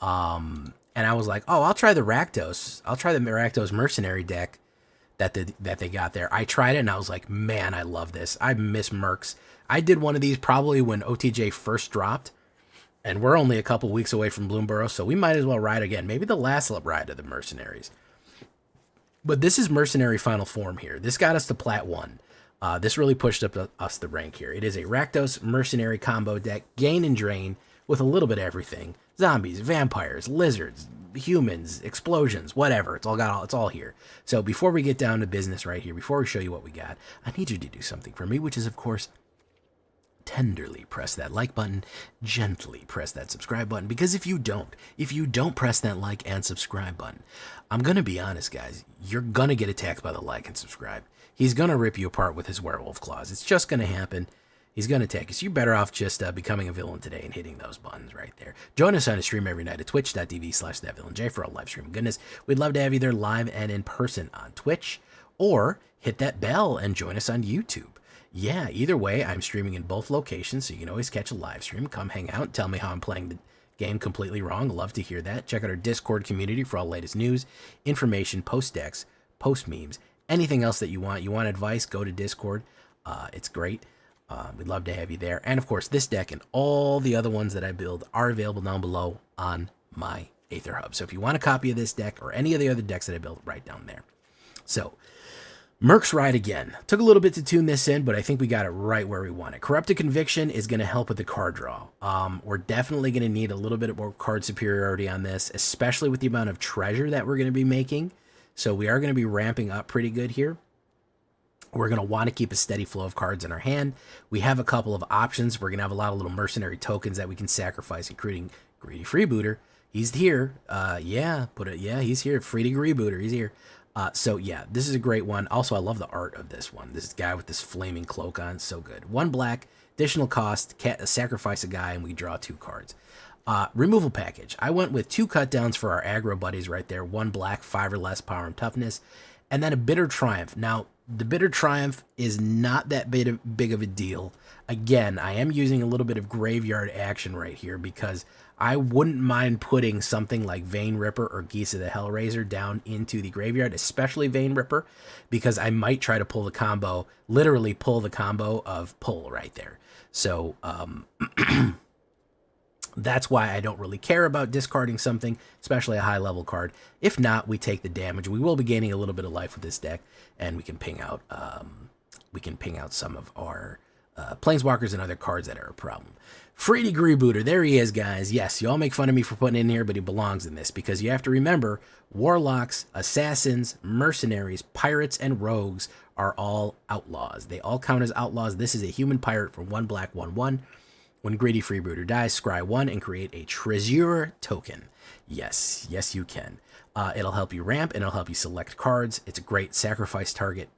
And I was like, oh, I'll try the Rakdos. I'll try the Rakdos Mercenary deck that they got there. I tried it, and I was like, man, I love this. I miss Mercs. I did one of these probably when OTJ first dropped. And we're only a couple weeks away from Bloomborough, so we might as well ride again. Maybe the last ride of the Mercenaries. But this is Mercenary Final Form here. This got us to Plat 1. This really pushed up us the rank here. It is a Rakdos Mercenary combo deck, gain and drain, with a little bit of everything. Zombies, vampires, lizards, humans, explosions, whatever. It's all here. So before we get down to business right here, before we show you what we got, I need you to do something for me, which is, of course, tenderly press that like button, gently press that subscribe button, because if you don't press that like and subscribe button, I'm gonna be honest, guys, you're gonna get attacked by the like and subscribe. He's gonna rip you apart with his werewolf claws. It's just gonna happen. He's gonna attack you. So you're better off just becoming a villain today and hitting those buttons right there. Join us on a stream every night at twitch.tv/thatvillainj for all live stream goodness. We'd love to have you there live and in person on Twitch, or hit that bell and join us on YouTube. Yeah, either way, I'm streaming in both locations, so you can always catch a live stream. Come hang out and tell me how I'm playing the game completely wrong. Love to hear that. Check out our Discord community for all latest news, information, post decks, post memes, anything else that you want. You want advice, go to Discord. It's great. We'd love to have you there. And, of course, this deck and all the other ones that I build are available down below on my AetherHub. So if you want a copy of this deck or any of the other decks that I built, right down there. So Mercs ride again. Took a little bit to tune this in, but I think we got it right where we want it. Corrupted Conviction is going to help with the card draw. We're definitely going to need a little bit more card superiority on this, especially with the amount of treasure that we're going to be making. So we are going to be ramping up pretty good here. We're going to want to keep a steady flow of cards in our hand. We have a couple of options. We're going to have a lot of little mercenary tokens that we can sacrifice, including Greedy Freebooter. He's here. He's here. Free to Freebooter. He's here. So yeah, this is a great one. Also, I love the art of this one. This guy with this flaming cloak on, so good. 1 black, additional cost, sacrifice a guy, and we draw 2 cards. Removal package. I went with 2 cut downs for our aggro buddies right there. 1 black, 5 or less power and toughness, and then a Bitter Triumph. Now, the Bitter Triumph is not that big of a deal. Again, I am using a little bit of graveyard action right here because I wouldn't mind putting something like Vein Ripper or Geese of the Hellraiser down into the graveyard, especially Vein Ripper, because I might try to pull the combo, literally pull the combo of pull right there. So that's why I don't really care about discarding something, especially a high-level card. If not, we take the damage. We will be gaining a little bit of life with this deck, and we can ping out some of our Planeswalkers and other cards that are a problem. Free Degree Booter, there he is, guys. Yes, you all make fun of me for putting it in here, but he belongs in this because you have to remember, Warlocks, Assassins, Mercenaries, Pirates, and Rogues are all outlaws. They all count as outlaws. This is a human pirate for 1 black, 1/1. When Greedy Freebooter dies, scry 1 and create a treasure token. Yes, yes you can. It'll help you ramp, and it'll help you select cards. It's a great sacrifice target,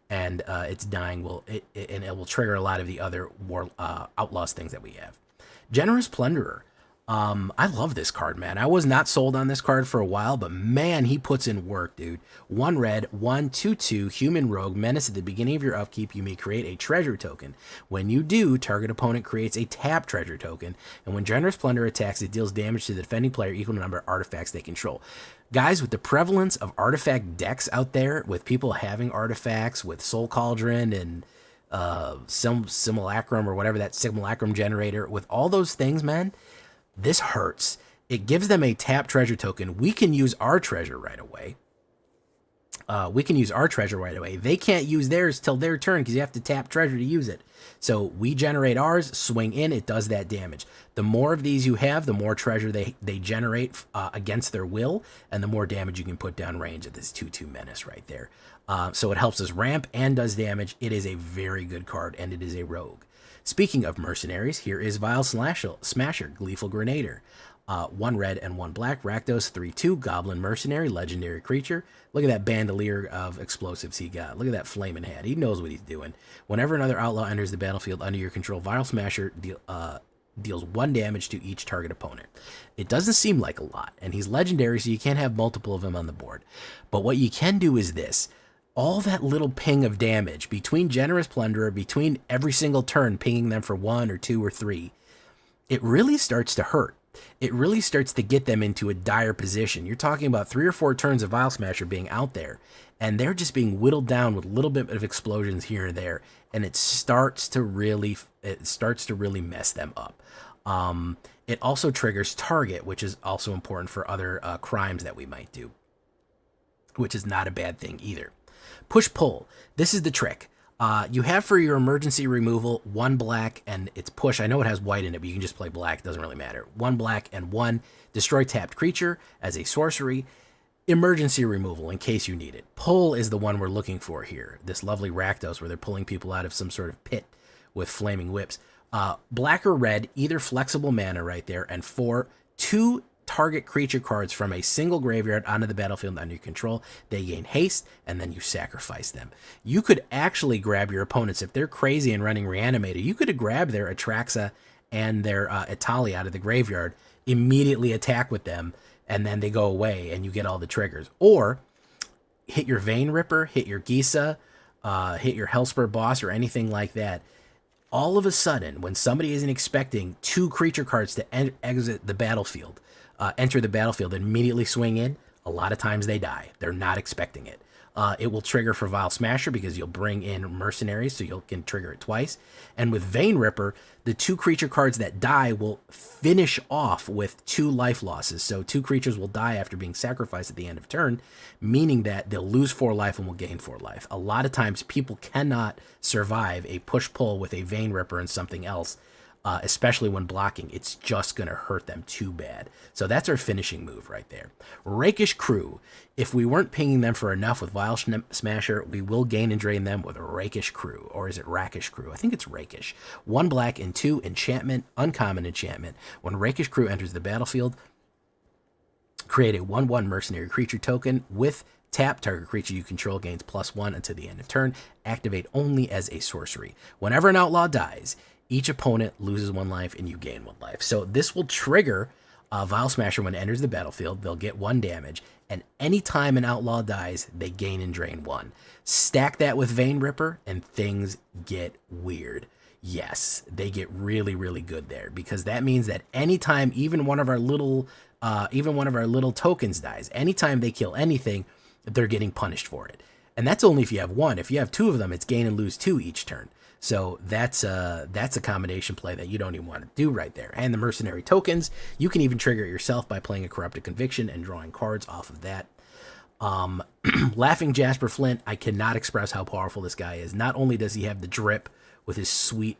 and its dying it will trigger a lot of the other Outlaws things that we have. Generous Plunderer. I love this card, man. I was not sold on this card for a while, but man, he puts in work, dude. 1 red, 1/2/2, human rogue, menace. At the beginning of your upkeep, you may create a treasure token. When you do, target opponent creates a tap treasure token, and when Generous Plunder attacks, it deals damage to the defending player equal to the number of artifacts they control. Guys, with the prevalence of artifact decks out there, with people having artifacts, with Soul Cauldron and Simulacrum or whatever that Simulacrum generator, with all those things, man, this hurts. It gives them a tap treasure token. We can use our treasure right away. They can't use theirs till their turn because you have to tap treasure to use it. So we generate ours, swing in, it does that damage. The more of these you have, the more treasure they generate against their will, and the more damage you can put down range of this 2/2 menace right there. So it helps us ramp and does damage. It is a very good card, and it is a rogue. Speaking of mercenaries, here is Vile Smasher, Gleeful Grenader. 1 red and 1 black, Rakdos 3/2, Goblin Mercenary, legendary creature. Look at that bandolier of explosives he got. Look at that flaming hat. He knows what he's doing. Whenever another outlaw enters the battlefield under your control, Vile Smasher deals 1 damage to each target opponent. It doesn't seem like a lot, and he's legendary, so you can't have multiple of him on the board. But what you can do is this. All that little ping of damage between Generous Plunderer, between every single turn pinging them for 1 or 2 or 3, it really starts to hurt. It really starts to get them into a dire position. You're talking about 3 or 4 turns of Vile Smasher being out there, and they're just being whittled down with a little bit of explosions here and there, and it starts to really mess them up. It also triggers Target, which is also important for other crimes that we might do, which is not a bad thing either. Push-pull. This is the trick. You have for your emergency removal 1 black and it's push. I know it has white in it, but you can just play black. It doesn't really matter. 1 black and 1 destroy tapped creature as a sorcery. Emergency removal in case you need it. Pull is the one we're looking for here. This lovely Rakdos where they're pulling people out of some sort of pit with flaming whips. Black or red, either flexible mana right there, and 4, 2 target creature cards from a single graveyard onto the battlefield under your control. They gain haste, and then you sacrifice them. You could actually grab your opponents. If they're crazy and running Reanimator, you could grab their Atraxa and their Etali out of the graveyard, immediately attack with them, and then they go away, and you get all the triggers. Or hit your Vein Ripper, hit your Gisa, hit your Hellspur Boss, or anything like that. All of a sudden, when somebody isn't expecting 2 creature cards to exit the battlefield, enter the battlefield and immediately swing in, a lot of times they die. They're not expecting it. It will trigger for Vile Smasher because you'll bring in mercenaries, so you can trigger it twice. And with Vein Ripper, the 2 creature cards that die will finish off with 2 life losses. So 2 creatures will die after being sacrificed at the end of turn, meaning that they'll lose 4 life and will gain 4 life. A lot of times people cannot survive a push-pull with a Vein Ripper and something else, especially when blocking. It's just going to hurt them too bad. So that's our finishing move right there. Rakish Crew. If we weren't pinging them for enough with Vile Smasher, we will gain and drain them with a Rakish Crew. Or is it Rakish Crew? I think it's Rakish. 1 black and 2 enchantment, uncommon enchantment. When Rakish Crew enters the battlefield, create a 1/1 mercenary creature token with tap. Target creature you control gains +1 until the end of turn. Activate only as a sorcery. Whenever an outlaw dies, each opponent loses 1 life and you gain 1 life. So this will trigger Vile Smasher when it enters the battlefield. They'll get 1 damage, and anytime an outlaw dies, they gain and drain 1. Stack that with Vein Ripper, and things get weird. Yes, they get really, really good there, because that means that anytime even one of our little tokens dies, anytime they kill anything, they're getting punished for it. And that's only if you have 1. If you have 2 of them, it's gain and lose 2 each turn. So that's a combination play that you don't even want to do right there. And the mercenary tokens, you can even trigger it yourself by playing a Corrupted Conviction and drawing cards off of that. Laughing Jasper Flint, I cannot express how powerful this guy is. Not only does he have the drip with his sweet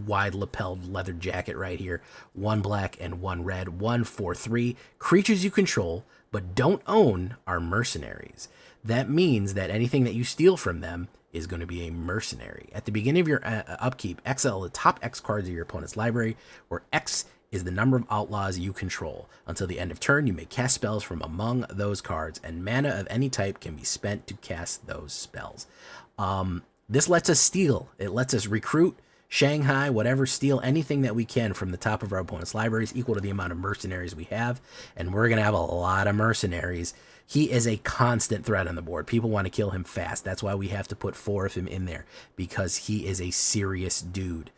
wide lapelled leather jacket right here, 1 black and 1 red, 1/4/3. Creatures you control but don't own are mercenaries. that means that anything that you steal from them is going to be a mercenary. At the beginning of your upkeep, exile the top X cards of your opponent's library, where X is the number of outlaws you control. Until the end of turn, you may cast spells from among those cards, and mana of any type can be spent to cast those spells. This lets us steal. It lets us recruit, Shanghai, whatever, steal anything that we can from the top of our opponent's libraries, equal to the amount of mercenaries we have, and we're going to have a lot of mercenaries. He is a constant threat on the board. People want to kill him fast. That's why we have to put 4 of him in there, because he is a serious dude.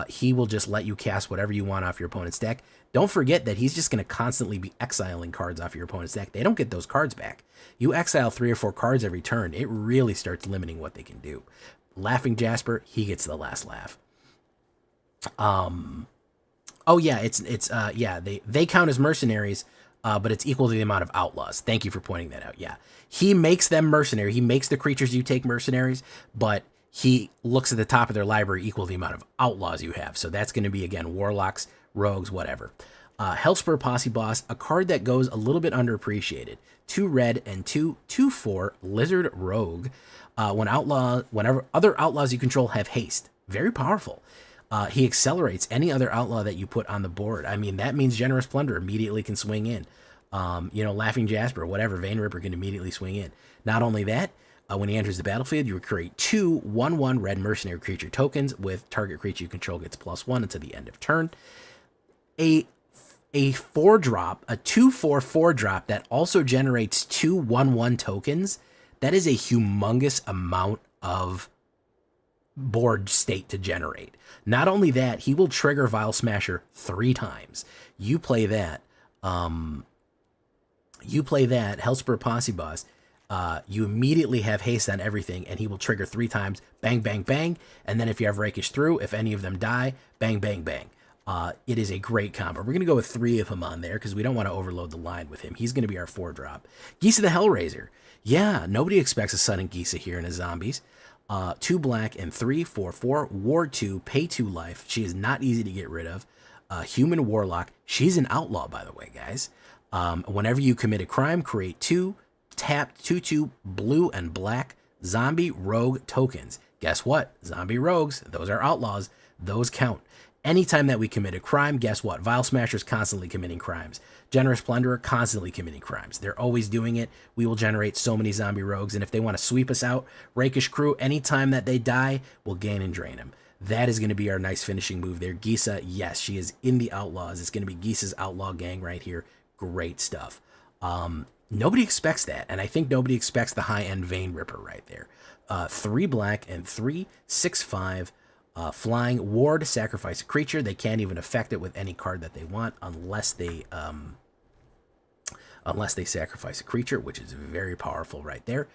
He will just let you cast whatever you want off your opponent's deck. Don't forget that he's just going to constantly be exiling cards off your opponent's deck. They don't get those cards back. You exile 3 or 4 cards every turn, it really starts limiting what they can do. Laughing Jasper, he gets the last laugh. Oh yeah, they count as mercenaries, but it's equal to the amount of outlaws. Thank you for pointing that out. Yeah, he makes them mercenary. He makes the creatures you take mercenaries, but he looks at the top of their library equal to the amount of outlaws you have. So that's going to be, again, warlocks, rogues, whatever. Hellspur Posse Boss, a card that goes a little bit underappreciated. 2 red and 2/4 Lizard Rogue. Whenever other outlaws you control have haste. Very powerful. He accelerates any other outlaw that you put on the board. I mean, that means Generous Plunder immediately can swing in. Laughing Jasper, whatever, Vein Ripper can immediately swing in. Not only that, when he enters the battlefield, you create 2 1/1 red mercenary creature tokens with target creature you control gets +1 until the end of turn. A 4-drop, a 2/4 4-drop that also generates 2 1/1 tokens. That is a humongous amount of board state to generate. Not only that, he will trigger Vile Smasher 3 times. You play that, Hellspur Posse Boss, you immediately have haste on everything, and he will trigger 3 times, bang, bang, bang, and then if you have Rakish Through, if any of them die, bang, bang, bang. It is a great combo. We're going to go with 3 of him on there, because we don't want to overload the line with him. He's going to be our 4-drop. Gisa the Hellraiser. Yeah, nobody expects a sudden Gisa here in his zombies. 2 black and 3/4/4, Ward 2, pay 2 life. She is not easy to get rid of. Human Warlock. She's an outlaw, by the way, guys. Whenever you commit a crime, create 2 tapped 2/2 blue and black zombie rogue tokens. Guess what? Zombie rogues, those are outlaws. Those count. Anytime that we commit a crime, guess what? Vile Smasher's constantly committing crimes. Generous Plunderer, constantly committing crimes. They're always doing it. We will generate so many zombie rogues, and if they want to sweep us out, Rakish Crew, anytime that they die, we'll gain and drain them. That is going to be our nice finishing move there. Gisa, yes, she is in the Outlaws. It's going to be Gisa's Outlaw Gang right here. Great stuff. Nobody expects that, and I think nobody expects the high-end Vein Ripper right there. 3 black and 3/6/5. Flying Ward, sacrifice a creature. They can't even affect it with any card that they want unless they sacrifice a creature, which is very powerful right there.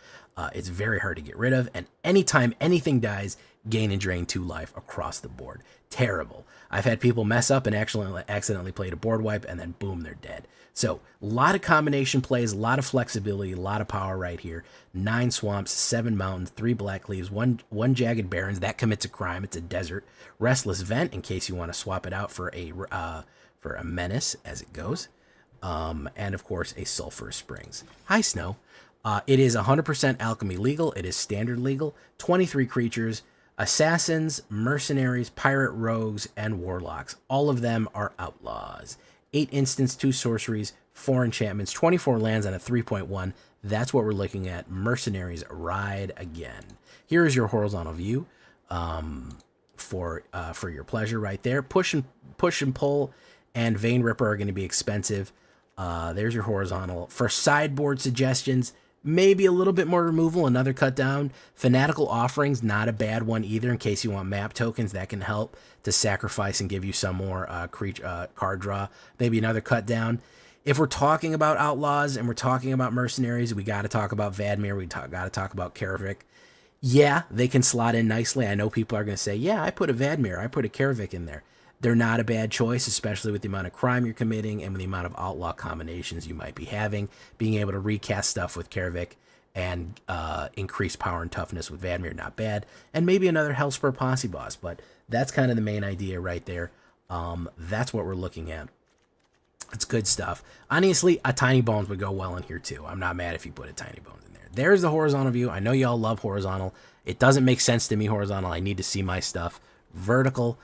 It's very hard to get rid of, and anytime anything dies, gain and drain 2 life across the board. Terrible. I've had people mess up and actually accidentally played a board wipe, and then boom, they're dead. So a lot of combination plays, a lot of flexibility, a lot of power right here. 9 swamps, 7 mountains, 3 black leaves, one jagged barrens. That commits a crime. It's a desert. Restless Vent, in case you want to swap it out for a menace as it goes. And of course a Sulphurous Springs. Hi, Snow. It is 100% alchemy legal. It is standard legal. 23 creatures. Assassins, mercenaries, pirate rogues, and warlocks. All of them are outlaws. 8 instants, 2 sorceries, 4 enchantments, 24 lands on a 3.1. That's what we're looking at. Mercenaries ride again. Here is your horizontal view for your pleasure right there. Push and pull and Vein Ripper are going to be expensive. There's your horizontal. For sideboard suggestions, maybe a little bit more removal, another cut down. Fanatical Offerings, not a bad one either, in case you want map tokens. That can help to sacrifice and give you some more card draw. Maybe another cut down. If we're talking about Outlaws and we're talking about mercenaries, we got to talk about Vadmir. We got to talk about Karavik. Yeah, they can slot in nicely. I know people are going to say, yeah, I put a Vadmir, I put a Karavik in there. They're not a bad choice, especially with the amount of crime you're committing and with the amount of outlaw combinations you might be having. Being able to recast stuff with Karavik and increase power and toughness with Vadmir, not bad. And maybe another Hellspur Posse Boss, but that's kind of the main idea right there. That's what we're looking at. It's good stuff. Honestly, a Tiny Bones would go well in here too. I'm not mad if you put a Tiny Bones in there. There's the horizontal view. I know y'all love horizontal. It doesn't make sense to me horizontal. I need to see my stuff. Vertical,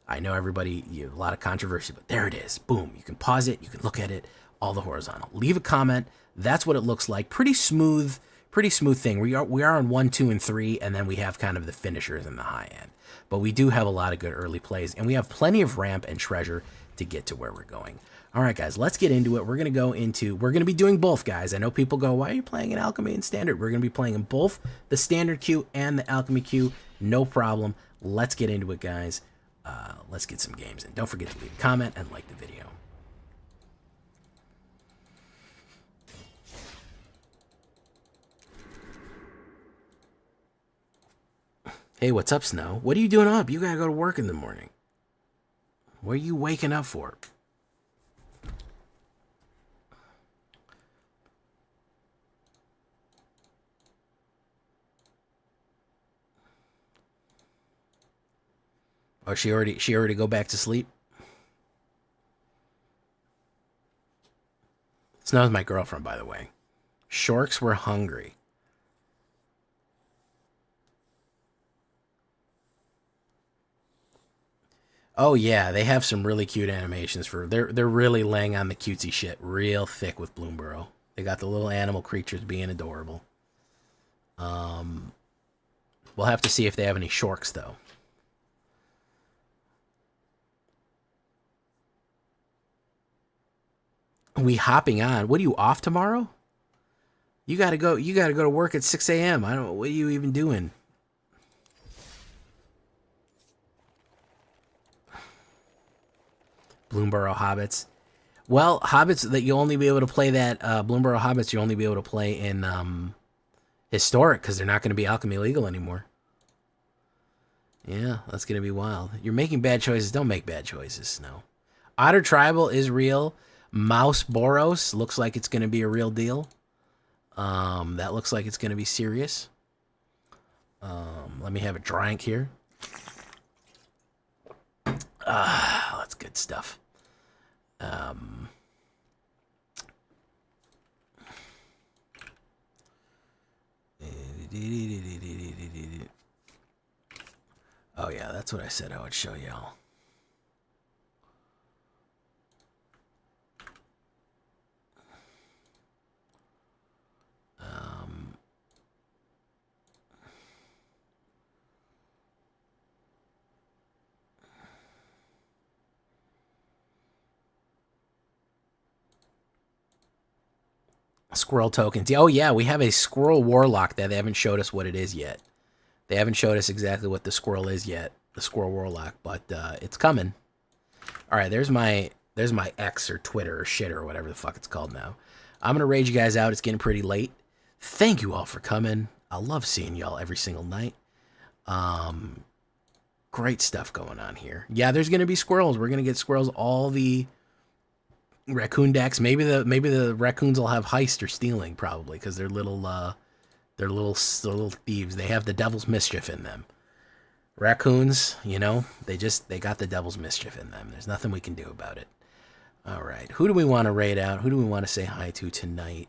I know everybody, a lot of controversy, but there it is. Boom. You can pause it. You can look at it. All the horizontal. Leave a comment. That's what it looks like. Pretty smooth thing. We are on 1, 2, and 3, and then we have kind of the finishers in the high end. But we do have a lot of good early plays, and we have plenty of ramp and treasure to get to where we're going. All right, guys, let's get into it. We're going to be doing both, guys. I know people go, why are you playing in Alchemy and Standard? We're going to be playing in both the Standard queue and the Alchemy queue. No problem. Let's get into it, guys. Let's get some games in. Don't forget to leave a comment and like the video. Hey, what's up, Snow? What are you doing up? You gotta go to work in the morning. What are you waking up for? Oh, she already go back to sleep? Snow's my girlfriend, by the way. Shorks were hungry. Oh yeah, they have some really cute animations for they're really laying on the cutesy shit real thick with Bloomborough. They got the little animal creatures being adorable. We'll have to see if they have any shorks though. We hopping on. What are you off tomorrow? You gotta go to work at 6 a.m. I don't what are you even doing? Bloomborough Hobbits. Well, Hobbits that you'll only be able to play that Bloomborough Hobbits you'll only be able to play in Historic because they're not going to be Alchemy legal anymore. Yeah, that's going to be wild. You're making bad choices. Don't make bad choices, Snow. Otter Tribal is real. Mouse Boros looks like it's going to be a real deal. That looks like it's going to be serious. Let me have a drink here. That's good stuff. Oh yeah, that's what I said I would show y'all. Squirrel tokens. Oh yeah, we have a squirrel warlock that they haven't showed us what it is yet. They haven't showed us exactly what the squirrel is yet, the squirrel warlock, but it's coming. All right, there's my X or Twitter or shit or whatever the fuck it's called now. I'm gonna raid you guys out. It's getting pretty late. Thank you all for coming. I love seeing y'all every single night. Great stuff going on here. Yeah, there's gonna be squirrels. We're gonna get squirrels. All the raccoon decks. Maybe the raccoons will have heist or stealing probably because they're little thieves. They have the devil's mischief in them. Raccoons, you know, they got the devil's mischief in them. There's nothing we can do about it. All right, who do we want to raid out? Who do we want to say hi to tonight?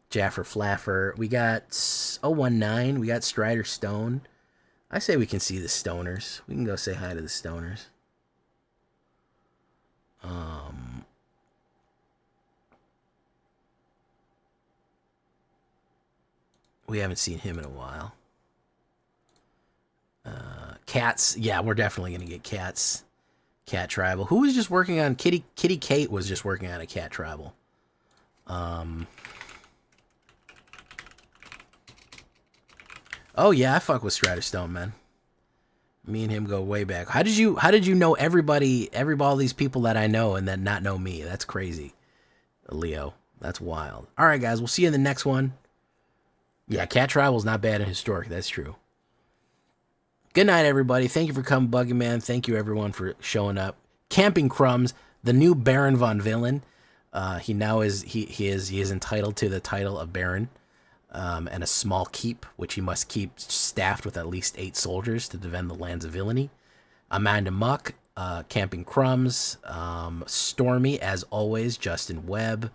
Jaffer Flaffer. We got 019. We got Strider Stone. I say we can see the stoners. We can go say hi to the stoners. We haven't seen him in a while. Cats. Yeah, we're definitely going to get cats. Cat Tribal. Who was just working on... Kitty Kate was just working on a Cat Tribal. Oh, yeah, I fuck with Strider Stone, man. Me and him go way back. How did you know all these people that I know and then not know me? That's crazy. Leo. That's wild. All right, guys. We'll see you in the next one. Yeah, Cat Tribal's not bad in Historic. That's true. Good night, everybody. Thank you for coming, Buggy Man. Thank you, everyone, for showing up. Camping Crumbs, the new Baron von Villain. He is entitled to the title of Baron, and a small keep, which he must keep staffed with at least 8 soldiers to defend the lands of Villainy. Amanda Muck, Camping Crumbs, Stormy, as always, Justin Webb,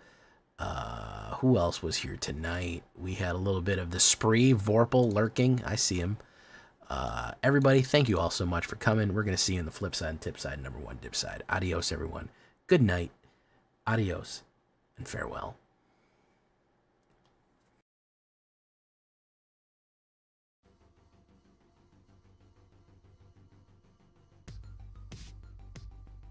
Who else was here tonight? We had a little bit of the Spree, Vorpal lurking. I see him. Everybody, thank you all so much for coming. We're going to see you on the flip side and tip side, number one dip side. Adios, everyone. Good night. Adios and farewell.